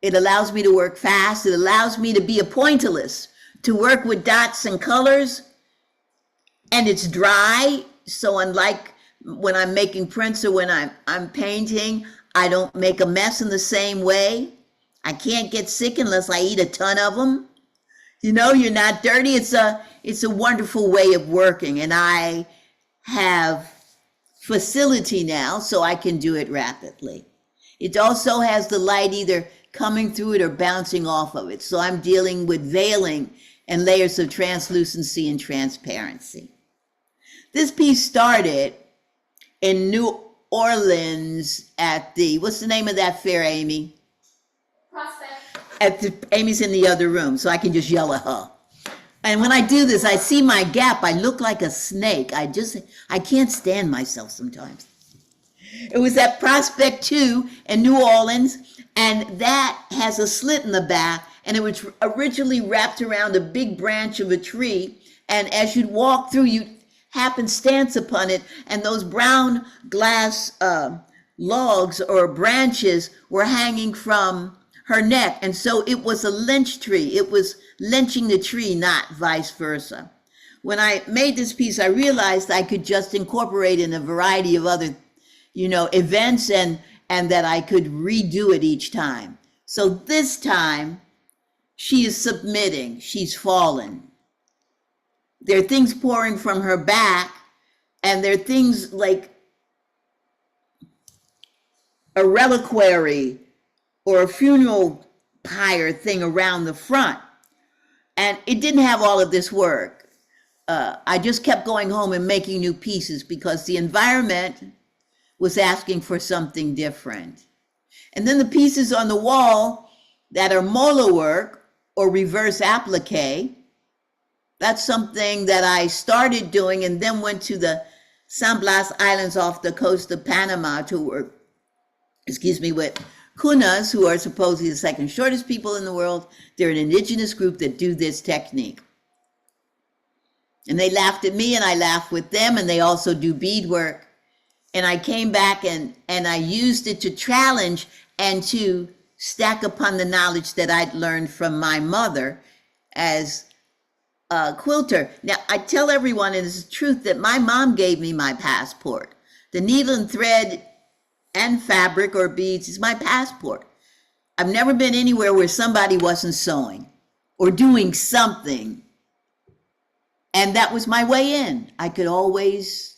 It allows me to work fast. It allows me to be a pointillist, to work with dots and colors. And it's dry. So unlike when I'm making prints or when I'm painting, I don't make a mess in the same way. I can't get sick unless I eat a ton of them. You know, you're not dirty. It's a wonderful way of working. And I have facility now so I can do it rapidly. It also has the light either coming through it or bouncing off of it. So I'm dealing with veiling and layers of translucency and transparency. This piece started in New Orleans at what's the name of that fair, Amy? Amy's in the other room, so I can just yell at her. And when I do this, I see my gap. I look like a snake. I can't stand myself sometimes. It was at Prospect 2 in New Orleans, and that has a slit in the back, and it was originally wrapped around a big branch of a tree. And as you'd walk through, you'd happenstance upon it, and those brown glass logs or branches were hanging from her neck. And so it was a lynch tree. It was lynching the tree, not vice versa. When I made this piece, I realized I could just incorporate in a variety of other, events and that I could redo it each time. So this time she is submitting, she's fallen. There are things pouring from her back, and there are things like a reliquary or a funeral pyre thing around the front. And it didn't have all of this work. I just kept going home and making new pieces because the environment was asking for something different. And then the pieces on the wall that are mola work or reverse applique, that's something that I started doing and then went to the San Blas Islands off the coast of Panama to work, with Kunas, who are supposedly the second shortest people in the world. They're an indigenous group that do this technique. And they laughed at me and I laughed with them, and they also do beadwork. And I came back and I used it to challenge and to stack upon the knowledge that I'd learned from my mother as a quilter. Now, I tell everyone, and it's the truth, that my mom gave me my passport. The needle and thread and fabric or beads is my passport. I've never been anywhere where somebody wasn't sewing or doing something. And that was my way in. I could always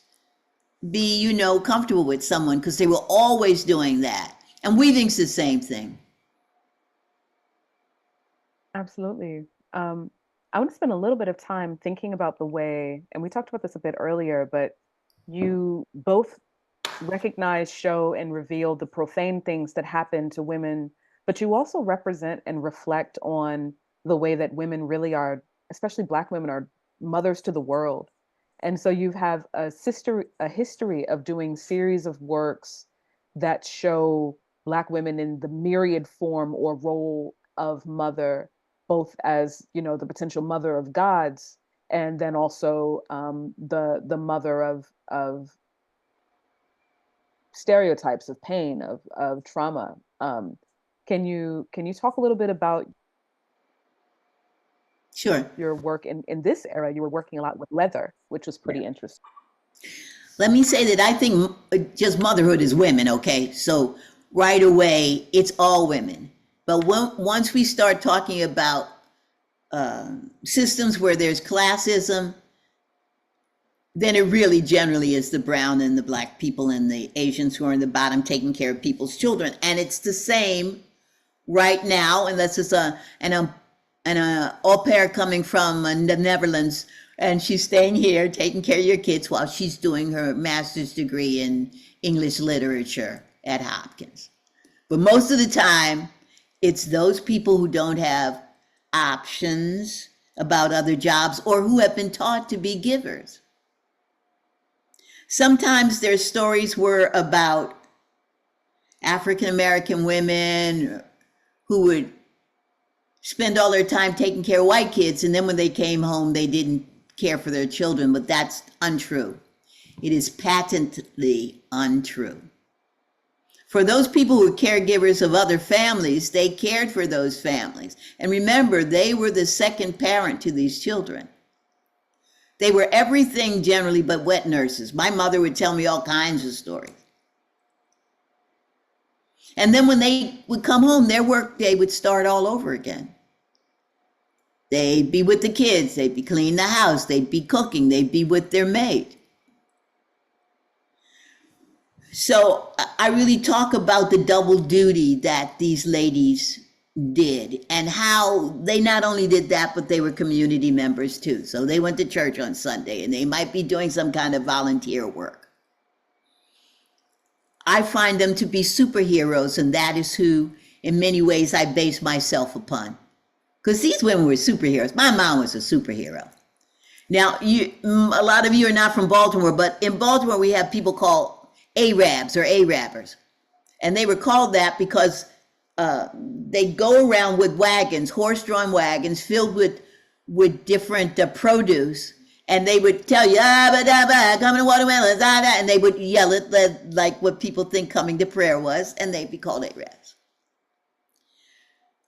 be, comfortable with someone because they were always doing that. And weaving's the same thing. Absolutely. I want to spend a little bit of time thinking about the way, and we talked about this a bit earlier, but you both recognize, show, and reveal the profane things that happen to women, but you also represent and reflect on the way that women really are, especially Black women, are mothers to the world. And so you have a history of doing series of works that show Black women in the myriad form or role of mother, both as, the potential mother of gods, and then also the mother of stereotypes, of pain, of trauma. Can you talk a little bit about Sure. your work in this era? You were working a lot with leather, which was pretty interesting. Let me say that I think just motherhood is women, okay? So right away, it's all women. But once we start talking about systems where there's classism, then it really generally is the brown and the Black people and the Asians who are in the bottom taking care of people's children. And it's the same right now, unless it's an au pair coming from the Netherlands, and she's staying here taking care of your kids while she's doing her master's degree in English literature at Hopkins. But most of the time, it's those people who don't have options about other jobs or who have been taught to be givers. Sometimes their stories were about African American women who would spend all their time taking care of white kids, and then when they came home, they didn't care for their children, but that's untrue. It is patently untrue. For those people who were caregivers of other families, they cared for those families. And remember, they were the second parent to these children. They were everything generally but wet nurses. My mother would tell me all kinds of stories. And then when they would come home, their work day would start all over again. They'd be with the kids, they'd be cleaning the house, they'd be cooking, they'd be with their maid. So I really talk about the double duty that these ladies did and how they not only did that, but they were community members too. So they went to church on Sunday and they might be doing some kind of volunteer work. I find them to be superheroes, and that is who, in many ways, I base myself upon. Because these women were superheroes. My mom was a superhero. Now, a lot of you are not from Baltimore, but in Baltimore, we have people called Arabs or Arabbers. And they were called that because they go around with wagons, horse-drawn wagons filled with different produce. And they would tell you, coming to watermelons, and they would yell it like what people think coming to prayer was, and they'd be called Arabs.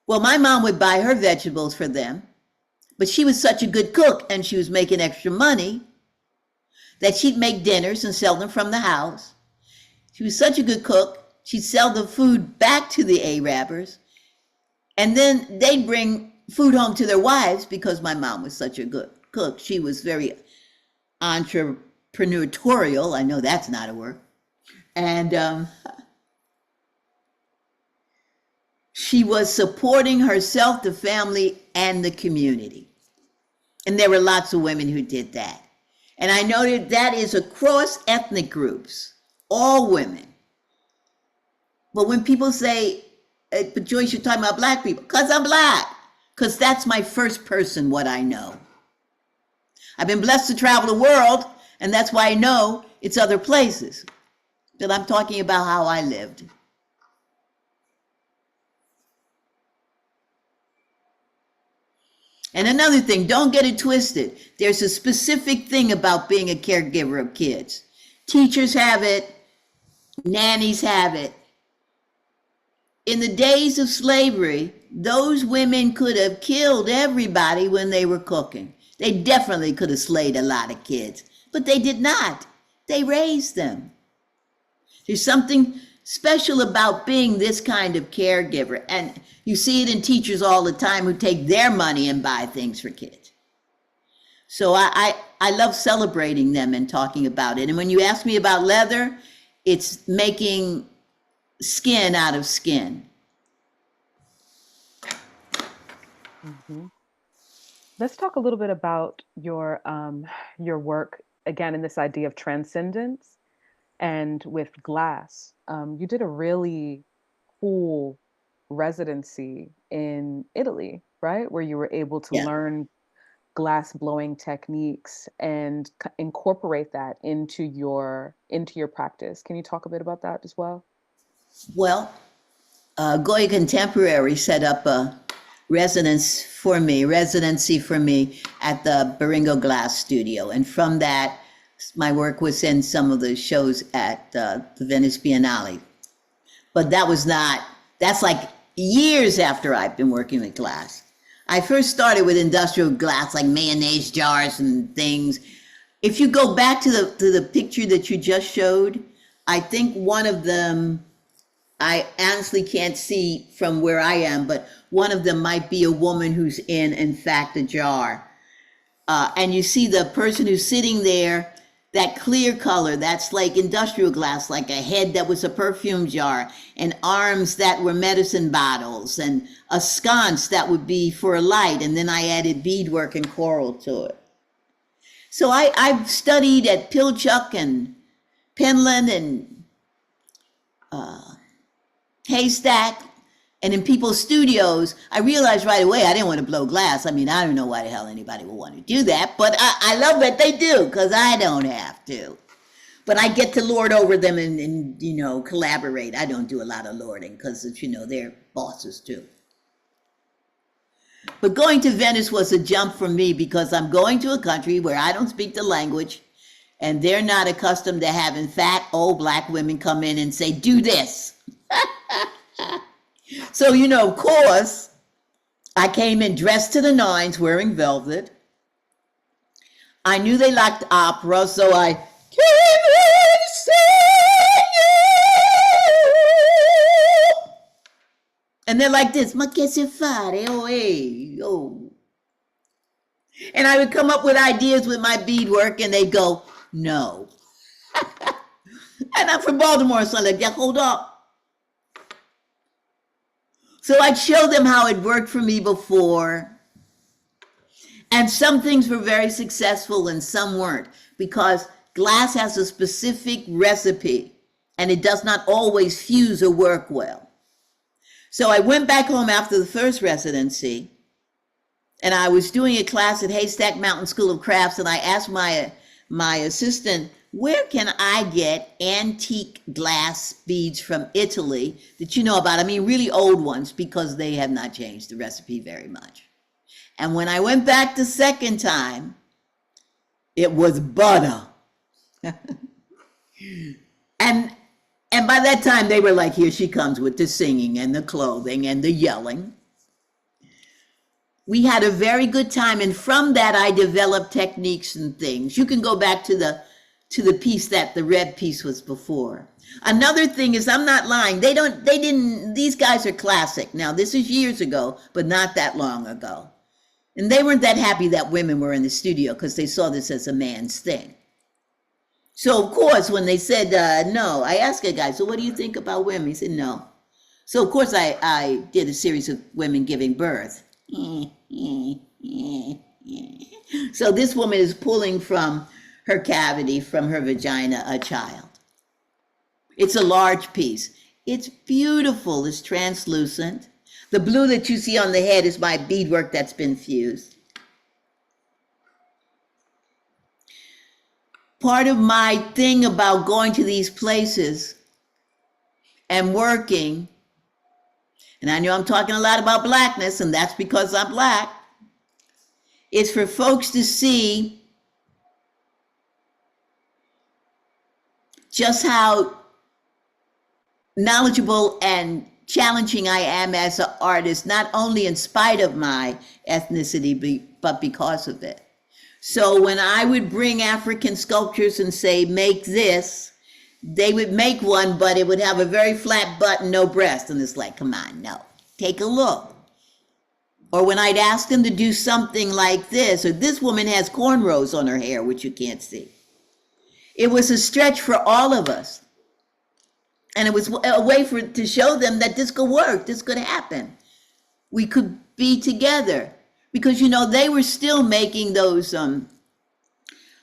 Well, my mom would buy her vegetables for them, but she was such a good cook and she was making extra money that she'd make dinners and sell them from the house. She was such a good cook, she'd sell the food back to the Arabbers, and then they'd bring food home to their wives because my mom was such a good cook. She was very entrepreneurial. I know that's not a word. And she was supporting herself, the family, and the community. And there were lots of women who did that. And I noted that is across ethnic groups. all women. But when people say, but Joyce, you're talking about Black people, because I'm Black, because that's my first person, what I know. I've been blessed to travel the world, and that's why I know it's other places. But I'm talking about how I lived. And another thing, don't get it twisted. There's a specific thing about being a caregiver of kids. Teachers have it, nannies have it. In the days of slavery, those women could have killed everybody when they were cooking. They definitely could have slayed a lot of kids, but they did not. They raised them. There's something special about being this kind of caregiver. And you see it in teachers all the time who take their money and buy things for kids. So I love celebrating them and talking about it. And when you ask me about leather, it's making skin out of skin. Mm-hmm. Let's talk a little bit about your work, again, in this idea of transcendence and with glass. You did a really cool residency in Italy, right? Where you were able to learn glass blowing techniques and incorporate that into your practice. Can you talk a bit about that as well? Well, Goya Contemporary set up a residency for me at the Baringo Glass Studio. And from that, my work was in some of the shows at the Venice Biennale. But that's like years after I've been working with glass. I first started with industrial glass, like mayonnaise jars and things. If you go back to the picture that you just showed, I think one of them, I honestly can't see from where I am, but one of them might be a woman who's in fact, a jar. And you see the person who's sitting there, that clear color, that's like industrial glass, like a head that was a perfume jar, and arms that were medicine bottles, and a sconce that would be for a light. And then I added beadwork and coral to it. So I've studied at Pilchuck and Penland and Haystack, and in people's studios. I realized right away I didn't want to blow glass. I mean, I don't know why the hell anybody would want to do that, but I love that they do, because I don't have to. But I get to lord over them and collaborate. I don't do a lot of lording because, they're bosses too. But going to Venice was a jump for me, because I'm going to a country where I don't speak the language, and they're not accustomed to having fat old Black women come in and say, do this. So, of course, I came in dressed to the nines, wearing velvet. I knew they liked opera, so I came in singing. And they're like this, ma che si fare, oh, hey, oh. And I would come up with ideas with my beadwork, and they'd go, no. And I'm from Baltimore, so I'm like, yeah, hold up. So I'd show them how it worked for me before. And some things were very successful and some weren't, because glass has a specific recipe and it does not always fuse or work well. So I went back home after the first residency, and I was doing a class at Haystack Mountain School of Crafts, and I asked my assistant, where can I get antique glass beads from Italy that you know about? I mean, really old ones, because they have not changed the recipe very much. And when I went back the second time, it was butter. And by that time, they were like, here she comes with the singing and the clothing and the yelling. We had a very good time, and from that, I developed techniques and things. You can go back to the piece that the red piece was before. Another thing is, I'm not lying. These guys are classic. Now, this is years ago, but not that long ago. And they weren't that happy that women were in the studio, because they saw this as a man's thing. So, of course, when they said no, I asked a guy, so what do you think about women? He said no. So, of course, I did a series of women giving birth. So this woman is pulling from her cavity, from her vagina, a child. It's a large piece. It's beautiful. It's translucent. The blue that you see on the head is my beadwork that's been fused. Part of my thing about going to these places and working, and I know I'm talking a lot about Blackness, and that's because I'm Black, is for folks to see just how knowledgeable and challenging I am as an artist, not only in spite of my ethnicity, but because of it. So when I would bring African sculptures and say, make this, they would make one, but it would have a very flat butt and no breast. And it's like, come on, no, take a look. Or when I'd ask them to do something like this, or this woman has cornrows on her hair, which you can't see. It was a stretch for all of us. And it was a way to show them that this could work, this could happen. We could be together. Because, you know, they were still making those,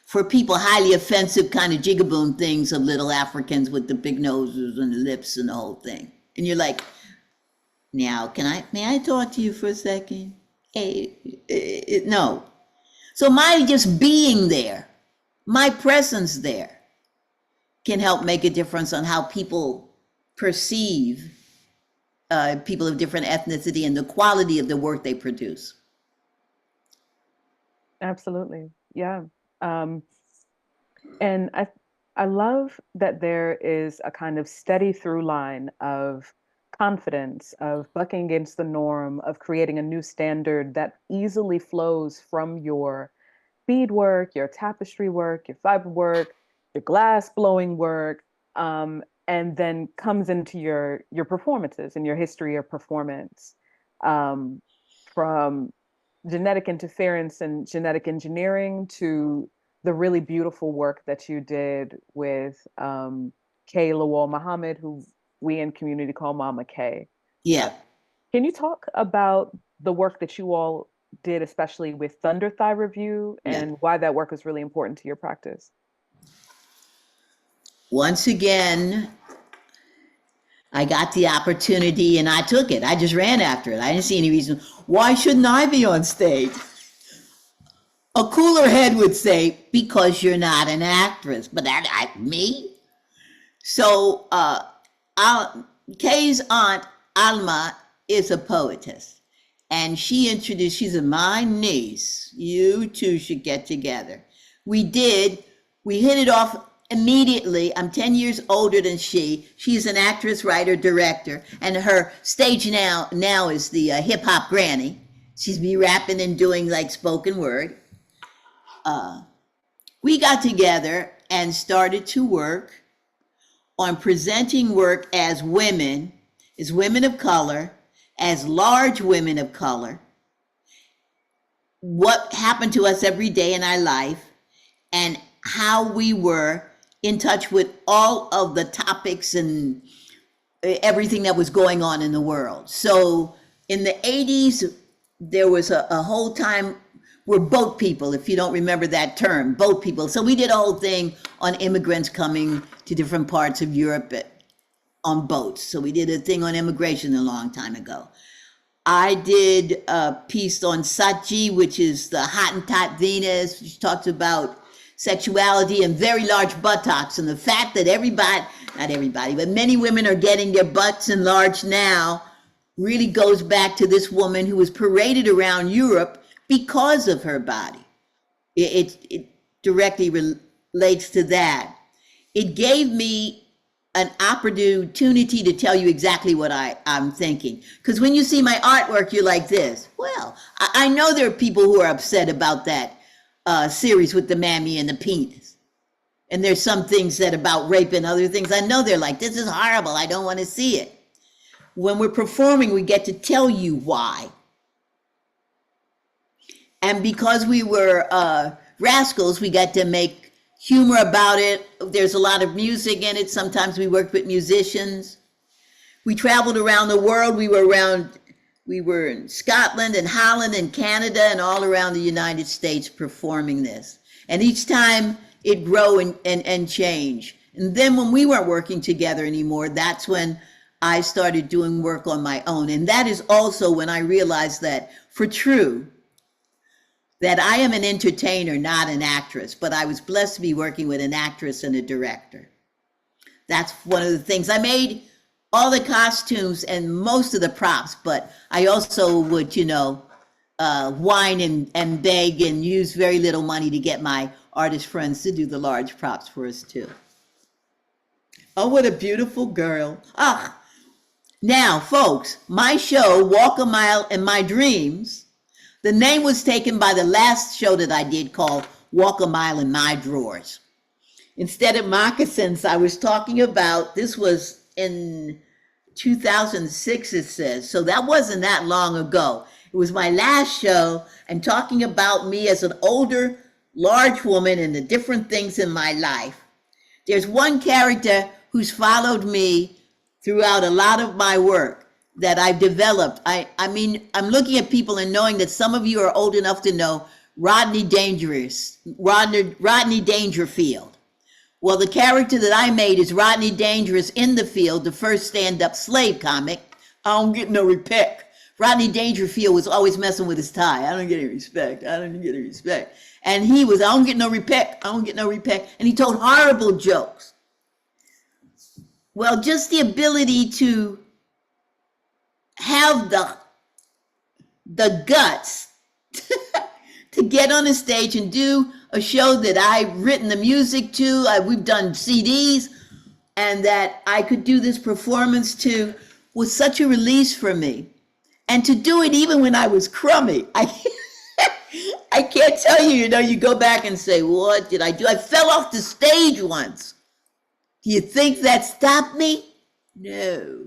for people, highly offensive kind of jigaboom things of little Africans with the big noses and the lips and the whole thing. And you're like, now, may I talk to you for a second? Hey, no. So my just being there, my presence there can help make a difference on how people perceive people of different ethnicity and the quality of the work they produce. Absolutely. Yeah. And I love that there is a kind of steady through line of confidence, of bucking against the norm, of creating a new standard that easily flows from your beadwork, your tapestry work, your fiber work, your glass blowing work, and then comes into your performances and your history of performance, from genetic interference and genetic engineering to the really beautiful work that you did with Kay Lawal Muhammad, who we in community call Mama Kay. Yeah. Can you talk about the work that you all did, especially with Thunder Thigh Review, and why that work is really important to your practice? Once again, I got the opportunity and I took it. I just ran after it. I didn't see any reason. Why shouldn't I be on stage? A cooler head would say, because you're not an actress. But me? So Kay's aunt, Alma, is a poetess. And she introduced, she's my niece. You two should get together. We did. We hit it off immediately. I'm 10 years older than she. She's an actress, writer, director. And her stage now is the hip hop granny. She's be rapping and doing like spoken word. We got together and started to work on presenting work as women of color, as large women of color, what happened to us every day in our life, and how we were in touch with all of the topics and everything that was going on in the world. So in the 80s, there was a whole time where boat people, if you don't remember that term, boat people. So we did a whole thing on immigrants coming to different parts of Europe on boats. So we did a thing on immigration a long time ago. I did a piece on Saatchi, which is the Hottentot Venus, which talks about sexuality and very large buttocks, and the fact that not everybody, but many women are getting their butts enlarged now really goes back to this woman who was paraded around Europe because of her body. It directly relates to that. It gave me an opportunity to tell you exactly what I'm thinking. Because when you see my artwork, you're like this. Well, I know there are people who are upset about that series with the mammy and the penis. And there's some things that about rape and other things. I know they're like, this is horrible. I don't want to see it. When we're performing, we get to tell you why. And because we were rascals, we got to make humor about it. There's a lot of music in it. Sometimes we worked with musicians. We traveled around the world. We were in Scotland and Holland and Canada and all around the United States performing this. And each time it grew and change. And then when we weren't working together anymore, that's when I started doing work on my own. And that is also when I realized that for true, that I am an entertainer, not an actress, but I was blessed to be working with an actress and a director. That's one of the things. I made all the costumes and most of the props, but I also would, whine and beg and use very little money to get my artist friends to do the large props for us too. Oh, what a beautiful girl. Ah, now, folks, my show, Walk a Mile in My Dreams, the name was taken by the last show that I did called Walk a Mile in My Drawers. Instead of moccasins, I was talking about, this was in 2006, it says, so that wasn't that long ago. It was my last show and talking about me as an older, large woman and the different things in my life. There's one character who's followed me throughout a lot of my work that I've developed. I mean, I'm looking at people and knowing that some of you are old enough to know Rodney Dangerfield. Well, the character that I made is Rodney Dangerous in the Field, the first stand-up slave comic. I don't get no respect. Rodney Dangerfield was always messing with his tie. I don't get any respect. I don't get any respect. And he was, I don't get no respect. I don't get no respect. And he told horrible jokes. Well, just the ability to have the guts to get on a stage and do a show that I've written the music to, we've done CDs, and that I could do this performance to was such a release for me. And to do it even when I was crummy. I can't tell you, you go back and say, what did I do? I fell off the stage once. Do you think that stopped me? No.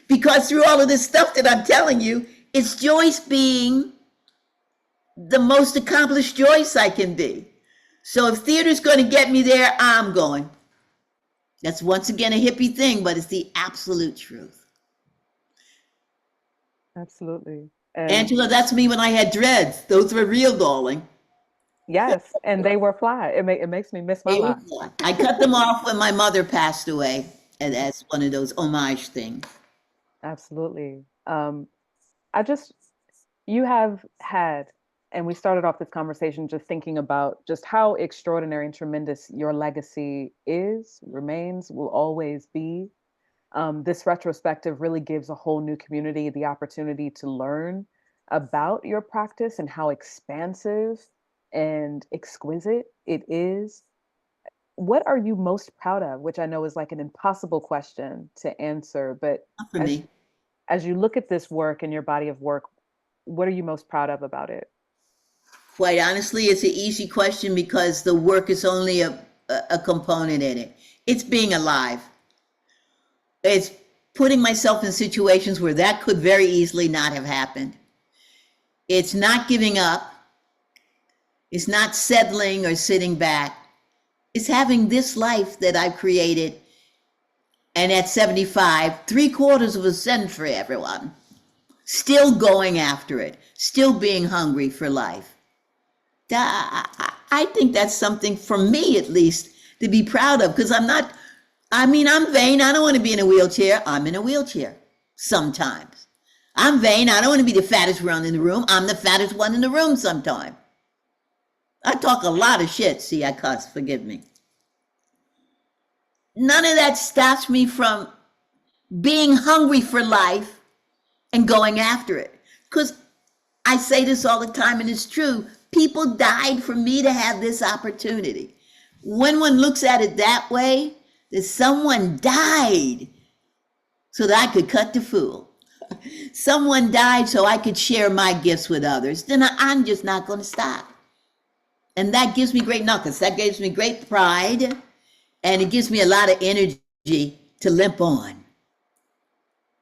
Because through all of this stuff that I'm telling you, it's Joyce being the most accomplished Joyce I can be. So if theater's going to get me there, I'm going. That's once again a hippie thing, but it's the absolute truth. Absolutely. Angela, that's me when I had dreads. Those were real, darling. Yes, and they were fly. It makes me miss my life. I cut them off when my mother passed away, and that's one of those homage things. Absolutely. You have had, and we started off this conversation just thinking about just how extraordinary and tremendous your legacy is, remains, will always be. This retrospective really gives a whole new community the opportunity to learn about your practice and how expansive and exquisite it is. What are you most proud of? Which I know is like an impossible question to answer, but as you look at this work and your body of work, what are you most proud of about it? Quite honestly, it's an easy question because the work is only a component in it. It's being alive. It's putting myself in situations where that could very easily not have happened. It's not giving up. It's not settling or sitting back. It's having this life that I've created. And at 75, 3/4 of a century, everyone, still going after it, still being hungry for life. I think that's something for me, at least, to be proud of, because I'm vain. I don't want to be in a wheelchair. I'm in a wheelchair sometimes. I'm vain. I don't want to be the fattest one in the room. I'm the fattest one in the room sometimes. I talk a lot of shit. See, I cuss. Forgive me. None of that stops me from being hungry for life and going after it. Because I say this all the time, and it's true. People died for me to have this opportunity. When one looks at it that way, that someone died so that I could cut the fool. Someone died so I could share my gifts with others. Then I'm just not going to stop. And that gives me great knuckles. That gives me great pride. And it gives me a lot of energy to limp on.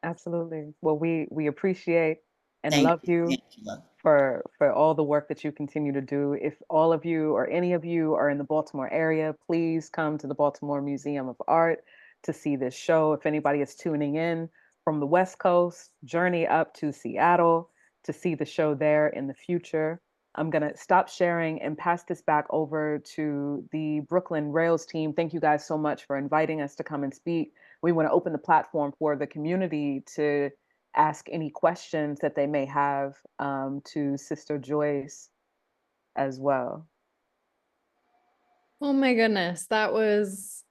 Absolutely. Well, we appreciate and Thank love you Angela. for all the work that you continue to do. If all of you or any of you are in the Baltimore area, please come to the Baltimore Museum of Art to see this show. If anybody is tuning in from the West Coast, journey up to Seattle to see the show there in the future. I'm going to stop sharing and pass this back over to the Brooklyn Rails team. Thank you guys so much for inviting us to come and speak. We want to open the platform for the community to ask any questions that they may have to Sister Joyce as well. Oh my goodness, that was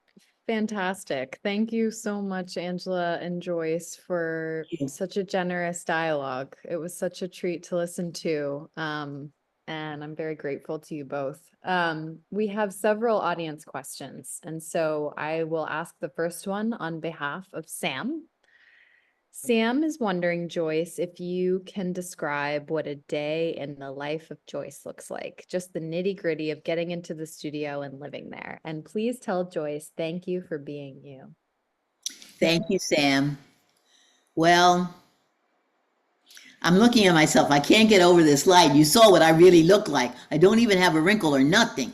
fantastic. Thank you so much, Angela and Joyce, for such a generous dialogue. It was such a treat to listen to. And I'm very grateful to you both. We have several audience questions, and so I will ask the first one on behalf of Sam. Sam is wondering, Joyce, if you can describe what a day in the life of Joyce looks like, just the nitty-gritty of getting into the studio and living there. And please tell Joyce, thank you for being you. Thank you, Sam. Well, I'm looking at myself. I can't get over this light. You saw what I really look like. I don't even have a wrinkle or nothing.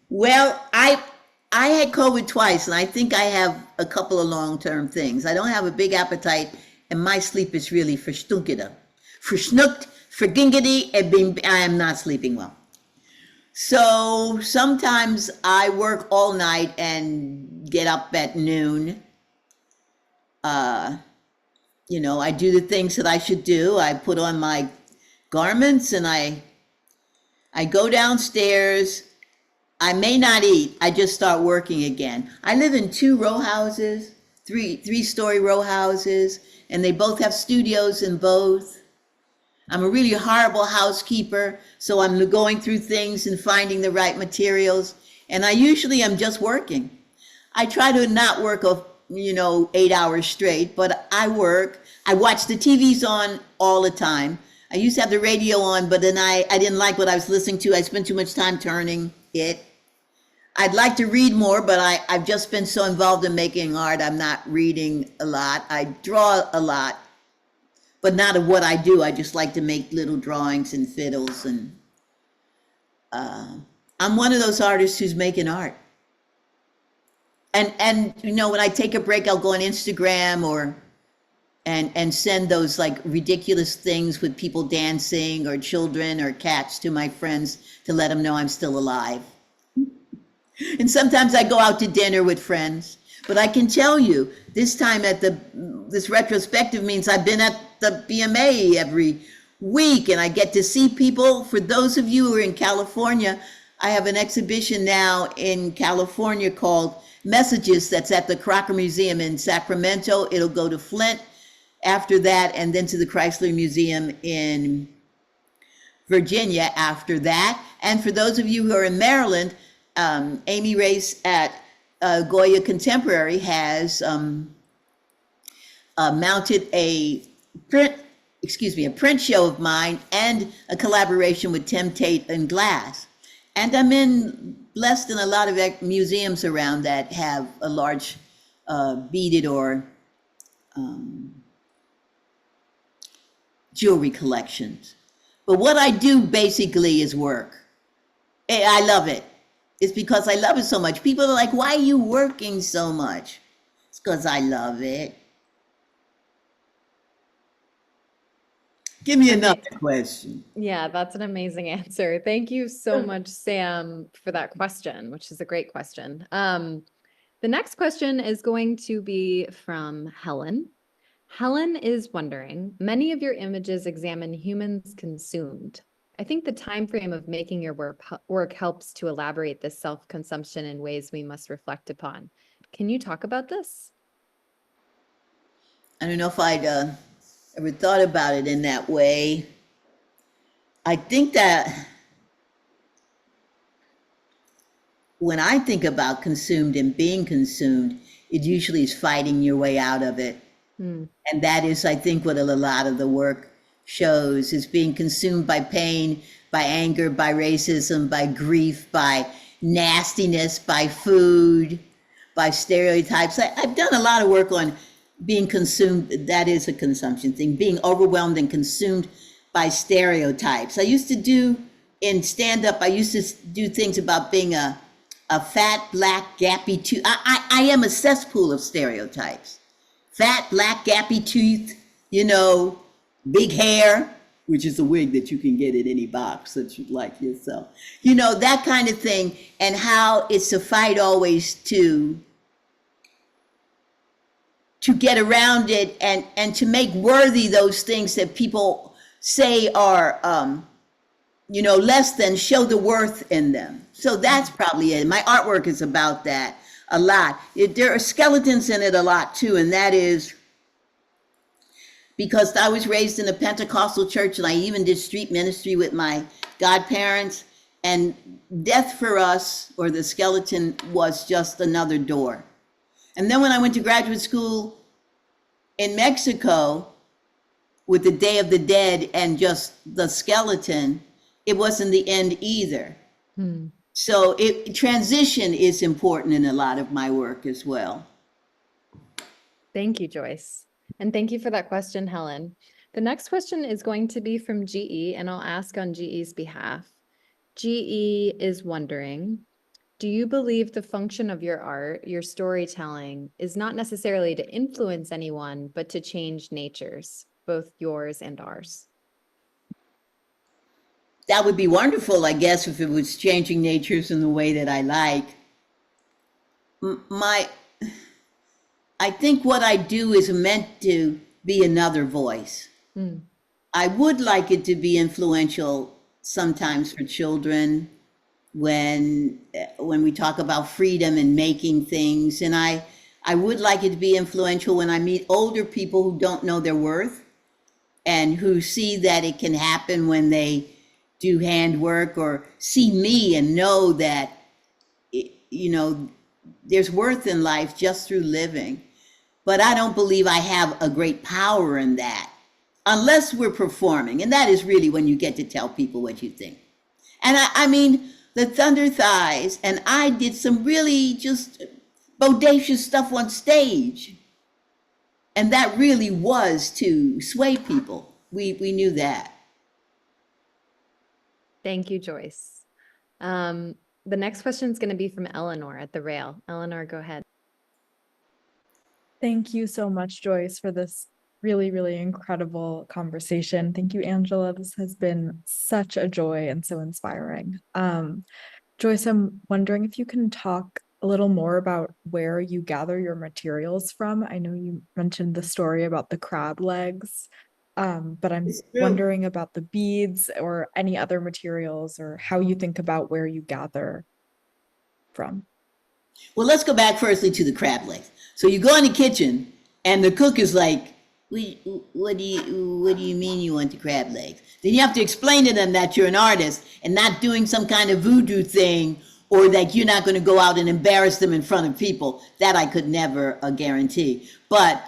Well, I had COVID twice, and I think I have a couple of long-term things. I don't have a big appetite, and my sleep is really verstunkede. Verschnoekt, vergingedy, I am not sleeping well. So sometimes I work all night and get up at noon. You know, I do the things that I should do. I put on my garments and I go downstairs. I may not eat. I just start working again. I live in 2 row houses, three-story row houses, and they both have studios in both. I'm a really horrible housekeeper, so I'm going through things and finding the right materials. And I usually am just working. I try to not work 8 hours straight, but I work. I watch the TVs on all the time. I used to have the radio on, but then I didn't like what I was listening to. I spent too much time turning it. I'd like to read more, but I've just been so involved in making art, I'm not reading a lot. I draw a lot, but not of what I do. I just like to make little drawings and fiddles. And I'm one of those artists who's making art. And you know, when I take a break, I'll go on Instagram and send those like ridiculous things with people dancing or children or cats to my friends to let them know I'm still alive. And sometimes I go out to dinner with friends. But I can tell you, this time this retrospective means I've been at the BMA every week and I get to see people. For those of you who are in California, I have an exhibition now in California called Messages that's at the Crocker Museum in Sacramento. It'll go to Flint after that, and then to the Chrysler Museum in Virginia after that. And for those of you who are in Maryland, Amy Race at Goya Contemporary has mounted a print show of mine and a collaboration with Tim Tate and Glass. And I'm blessed in a lot of museums around that have a large beaded or jewelry collections. But what I do basically is work. I love it. It's because I love it so much. People are like, why are you working so much? It's because I love it. Give me another question. Yeah, that's an amazing answer. Thank you so much, Sam, for that question, which is a great question. The next question is going to be from Helen. Helen is wondering, many of your images examine humans consumed. I think the time frame of making your work helps to elaborate this self-consumption in ways we must reflect upon. Can you talk about this? I don't know if I'd ever thought about it in that way. I think that when I think about consumed and being consumed, it usually is fighting your way out of it. And that is, I think, what a lot of the work shows, is being consumed by pain, by anger, by racism, by grief, by nastiness, by food, by stereotypes. I've done a lot of work on being consumed. That is a consumption thing, being overwhelmed and consumed by stereotypes. I used to do in stand-up, I used to do things about being a fat, black, gappy tooth. I am a cesspool of stereotypes. Fat, black, gappy tooth, you know, big hair. which is a wig that you can get at any box that you'd like yourself. You know, that kind of thing, and how it's a fight always to get around it and to make worthy those things that people say are, you know, less than, show the worth in them. So that's probably it. My artwork is about that a lot. There are skeletons in it a lot too, and that is because I was raised in a Pentecostal church, and I even did street ministry with my godparents, and death for us, or the skeleton, was just another door. And then when I went to graduate school in Mexico with the Day of the Dead and just the skeleton, it wasn't the end either. So transition is important in a lot of my work as well. Thank you, Joyce. And thank you for that question, Helen. The next question is going to be from GE, and I'll ask on GE's behalf. GE is wondering, do you believe the function of your art, your storytelling, is not necessarily to influence anyone, but to change natures, both yours and ours? That would be wonderful, I guess, if it was changing natures in the way that I like. I think what I do is meant to be another voice. I would like it to be influential sometimes for children when we talk about freedom and making things. And I would like it to be influential when I meet older people who don't know their worth and who see that it can happen when they do handwork, or see me and know that, you know, there's worth in life just through living. But I don't believe I have a great power in that unless we're performing. And that is really when you get to tell people what you think. And I mean, the Thunder Thighs, and I did some really just bodacious stuff on stage. And that really was to sway people. We knew that. Thank you, Joyce. The next question is going to be from Eleanor at the rail. Eleanor, go ahead. Thank you so much, Joyce, for this really, really incredible conversation. Thank you, Angela. This has been such a joy and so inspiring. Joyce, I'm wondering if you can talk a little more about where you gather your materials from. I know you mentioned the story about the crab legs, but I'm wondering about the beads or any other materials, or how you think about where you gather from. Well, let's go back firstly to the crab legs. So you go in the kitchen and the cook is like, what do you mean you want the crab legs? Then you have to explain to them that you're an artist and not doing some kind of voodoo thing, or that you're not going to go out and embarrass them in front of people. That I could never guarantee. But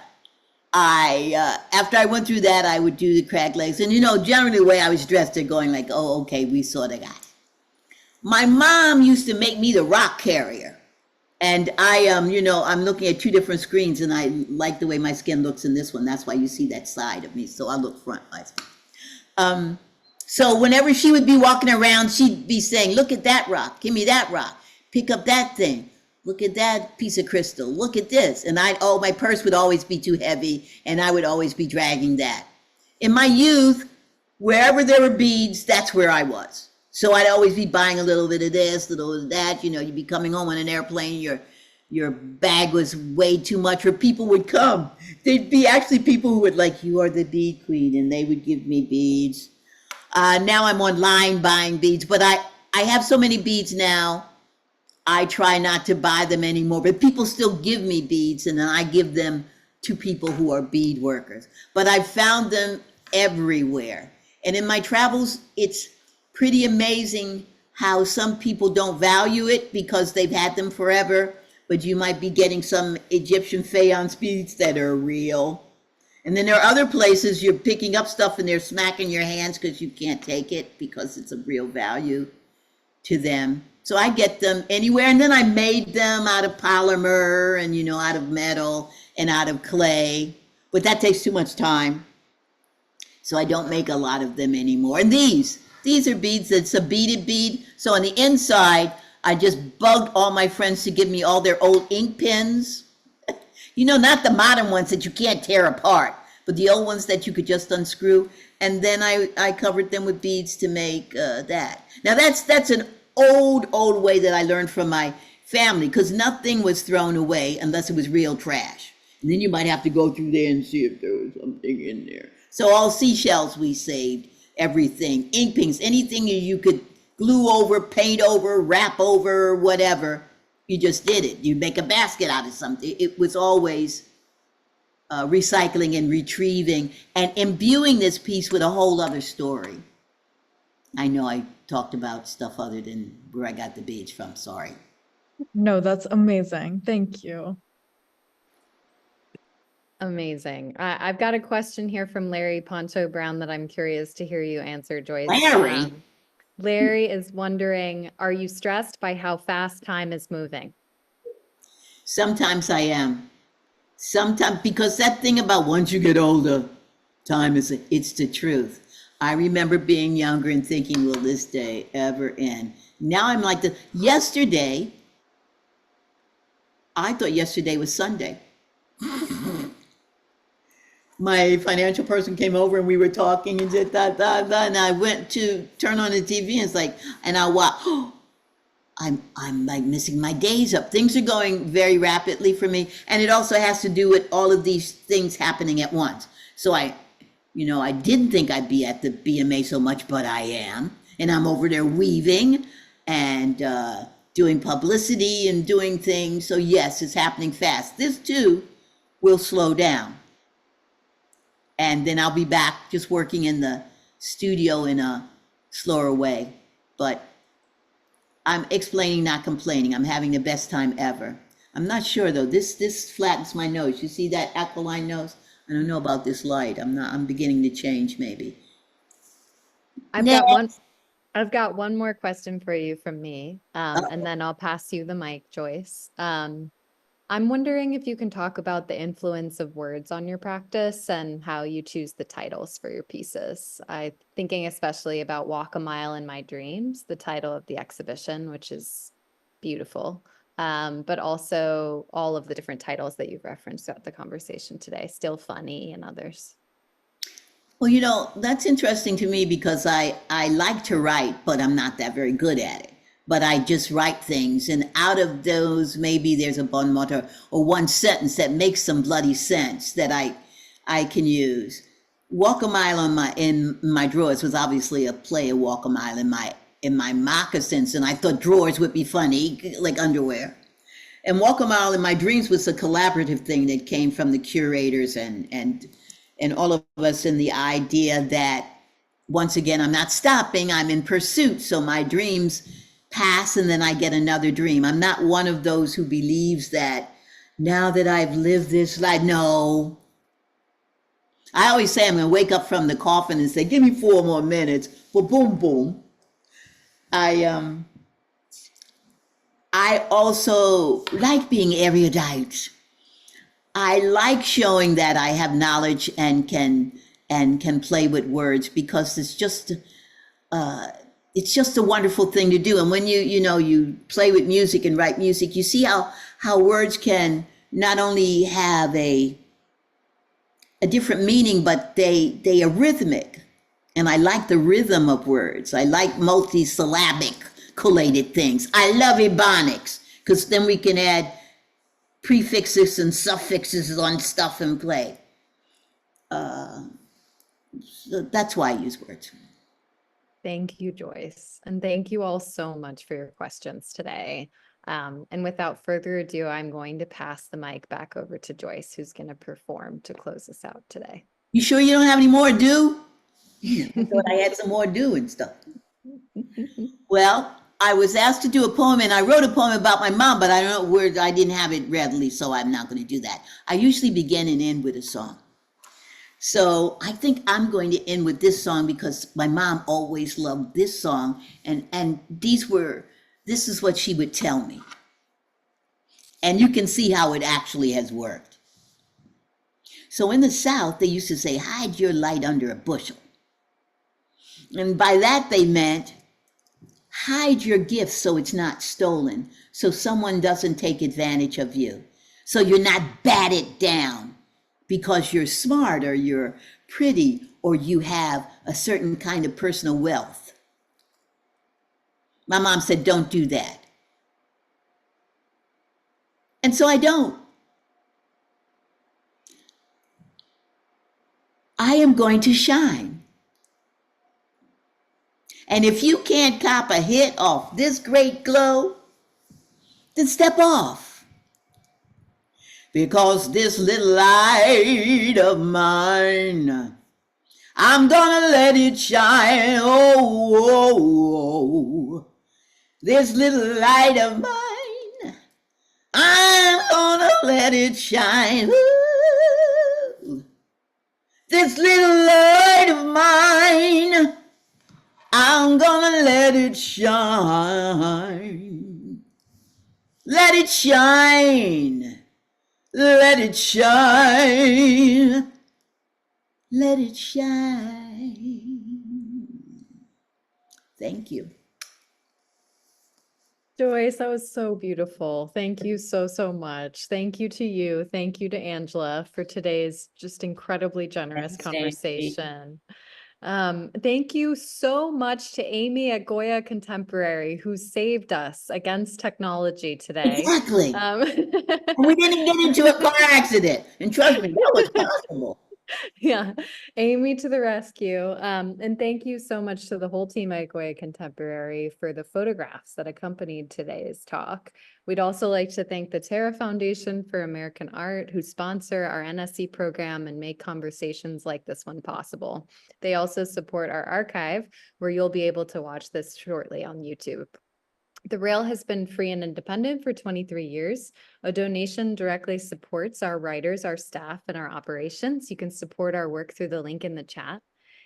after I went through that, I would do the crab legs. And, you know, generally the way I was dressed, they're going like, oh, okay, we saw the guy. My mom used to make me the rock carrier. And you know, I'm looking at two different screens, and I like the way my skin looks in this one. That's why you see that side of me. So I look front-wise. So whenever she would be walking around, she'd be saying, look at that rock. Give me that rock. Pick up that thing. Look at that piece of crystal. Look at this. And my purse would always be too heavy, and I would always be dragging that. In my youth, wherever there were beads, that's where I was. So I'd always be buying a little bit of this, a little bit of that. You know, you'd be coming home on an airplane, your bag was way too much, or people would come. There'd be actually people who would like, you are the bead queen, and they would give me beads. Now I'm online buying beads, but I have so many beads now, I try not to buy them anymore. But people still give me beads, and then I give them to people who are bead workers. But I've found them everywhere. And in my travels, it's pretty amazing how some people don't value it because they've had them forever, but you might be getting some Egyptian faience beads that are real. And then there are other places you're picking up stuff and they're smacking your hands because you can't take it because it's of real value to them. So I get them anywhere. And then I made them out of polymer and, you know, out of metal and out of clay, but that takes too much time. So I don't make a lot of them anymore. And these are beads. It's a beaded bead. So on the inside, I just bugged all my friends to give me all their old ink pens. You know, not the modern ones that you can't tear apart, but the old ones that you could just unscrew. And then I covered them with beads to make that. Now that's an old way that I learned from my family, because nothing was thrown away unless it was real trash. And then you might have to go through there and see if there was something in there. So all seashells we saved, everything, ink pings, anything you could glue over, paint over, wrap over, whatever, you just did it. You make a basket out of something. It was always recycling and retrieving and imbuing this piece with a whole other story. I know I talked about stuff other than where I got the beads from, sorry. No, that's amazing. Thank you. Amazing. I've got a question here from Larry Poncho Brown that I'm curious to hear you answer, Joyce. Larry? Larry is wondering, are you stressed by how fast time is moving? Sometimes I am. Sometimes, because that thing about once you get older, time is, it's the truth. I remember being younger and thinking, will this day ever end? Now I'm like yesterday, I thought yesterday was Sunday. My financial person came over and we were talking and said, and I went to turn on the TV and it's like, and I watch, I'm like missing my days up. Things are going very rapidly for me. And it also has to do with all of these things happening at once. So I didn't think I'd be at the BMA so much, but I am. And I'm over there weaving and doing publicity and doing things. So yes, it's happening fast. This too will slow down. And then I'll be back just working in the studio in a slower way. But I'm explaining, not complaining. I'm having the best time ever. I'm not sure though. This flattens my nose. You see that aquiline nose? I don't know about this light. I'm beginning to change maybe. I've got one more question for you from me. And then I'll pass you the mic, Joyce. I'm wondering if you can talk about the influence of words on your practice and how you choose the titles for your pieces. I'm thinking especially about Walk a Mile in My Dreams, the title of the exhibition, which is beautiful, but also all of the different titles that you've referenced throughout the conversation today, Still Funny and others. Well, that's interesting to me because I like to write, but I'm not that very good at it. But I just write things, and out of those, maybe there's a bon mot or one sentence that makes some bloody sense that I can use. Walk a Mile in my drawers was obviously a play of Walk a Mile in my moccasins, and I thought drawers would be funny, like underwear. And Walk a Mile in My Dreams was a collaborative thing that came from the curators and all of us, in the idea that, once again, I'm not stopping, I'm in pursuit, so my dreams pass and then I get another dream. I'm not one of those who believes that now that I've lived this life. No. I always say I'm going to wake up from the coffin and say, give me 4 more minutes. But boom, boom. I also like being erudite. I like showing that I have knowledge and can play with words, because it's just a wonderful thing to do. And when you play with music and write music, you see how words can not only have a different meaning, but they are rhythmic. And I like the rhythm of words. I like multisyllabic collated things. I love ebonics, because then we can add prefixes and suffixes on stuff and play. So that's why I use words. Thank you, Joyce. And thank you all so much for your questions today. And without further ado, I'm going to pass the mic back over to Joyce, who's going to perform to close us out today. You sure you don't have any more do? I thought I had some more do and stuff. Well, I was asked to do a poem, and I wrote a poem about my mom, but I don't know where, I didn't have it readily, so I'm not going to do that. I usually begin and end with a song. So I think I'm going to end with this song because my mom always loved this song, and this is what she would tell me. And you can see how it actually has worked. So in the South, they used to say, hide your light under a bushel. And by that they meant, hide your gift so it's not stolen, so someone doesn't take advantage of you, so you're not batted down because you're smart or you're pretty or you have a certain kind of personal wealth. My mom said, don't do that. And so I don't. I am going to shine. And if you can't cop a hit off this great glow, then step off. Because this little light of mine, I'm gonna let it shine. Oh, oh, oh. This little light of mine, I'm gonna let it shine. Ooh. This little light of mine, I'm gonna let it shine. Let it shine. Let it shine. Let it shine. Thank you. Joyce, that was so beautiful. Thank you so, so much. Thank you to you. Thank you to Angela for today's just incredibly generous Thanks, Nancy. conversation. Thank you so much to Amy at Goya Contemporary, who saved us against technology today. Exactly. We didn't get into a car accident. And trust me, that was possible. Yeah, Amy to the rescue. And thank you so much to the whole team at Goya Contemporary for the photographs that accompanied today's talk. We'd also like to thank the Terra Foundation for American Art, who sponsor our NSE program and make conversations like this one possible. They also support our archive, where you'll be able to watch this shortly on YouTube. The Rail has been free and independent for 23 years. A donation directly supports our writers, our staff, and our operations. You can support our work through the link in the chat.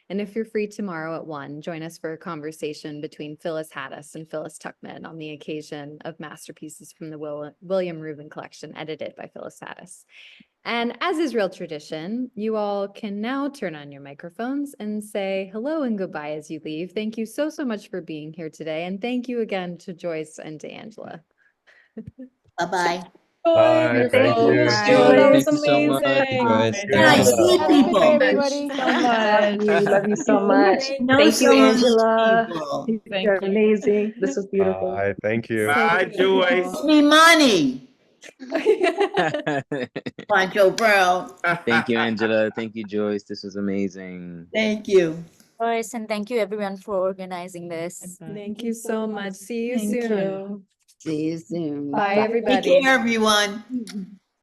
And if you're free tomorrow at 1, join us for a conversation between Phyllis Haddis and Phyllis Tuckman on the occasion of Masterpieces from the William Rubin Collection, edited by Phyllis Haddis. And as is real tradition, you all can now turn on your microphones and say hello and goodbye as you leave. Thank you so, so much for being here today. And thank you again to Joyce and to Angela. Bye-bye. Bye. Thank Beautiful. you. Joyce, Joyce. that was Thank you so much, amazing. Joyce. Can I Thank see you. Have a good people? day, Everybody everybody. so much. Love you so much. Know Thank you, so much Angela. people. You're amazing. This was beautiful. Bye. Thank you. Bye, Joyce. Give me money. Pancho Bro. Thank you, Angela. Thank you, Joyce. This was amazing. Thank you. Joyce, and thank you everyone for organizing this. Thank you so much. See you Thank soon. you. See you soon. Bye, Take everybody. care, everyone.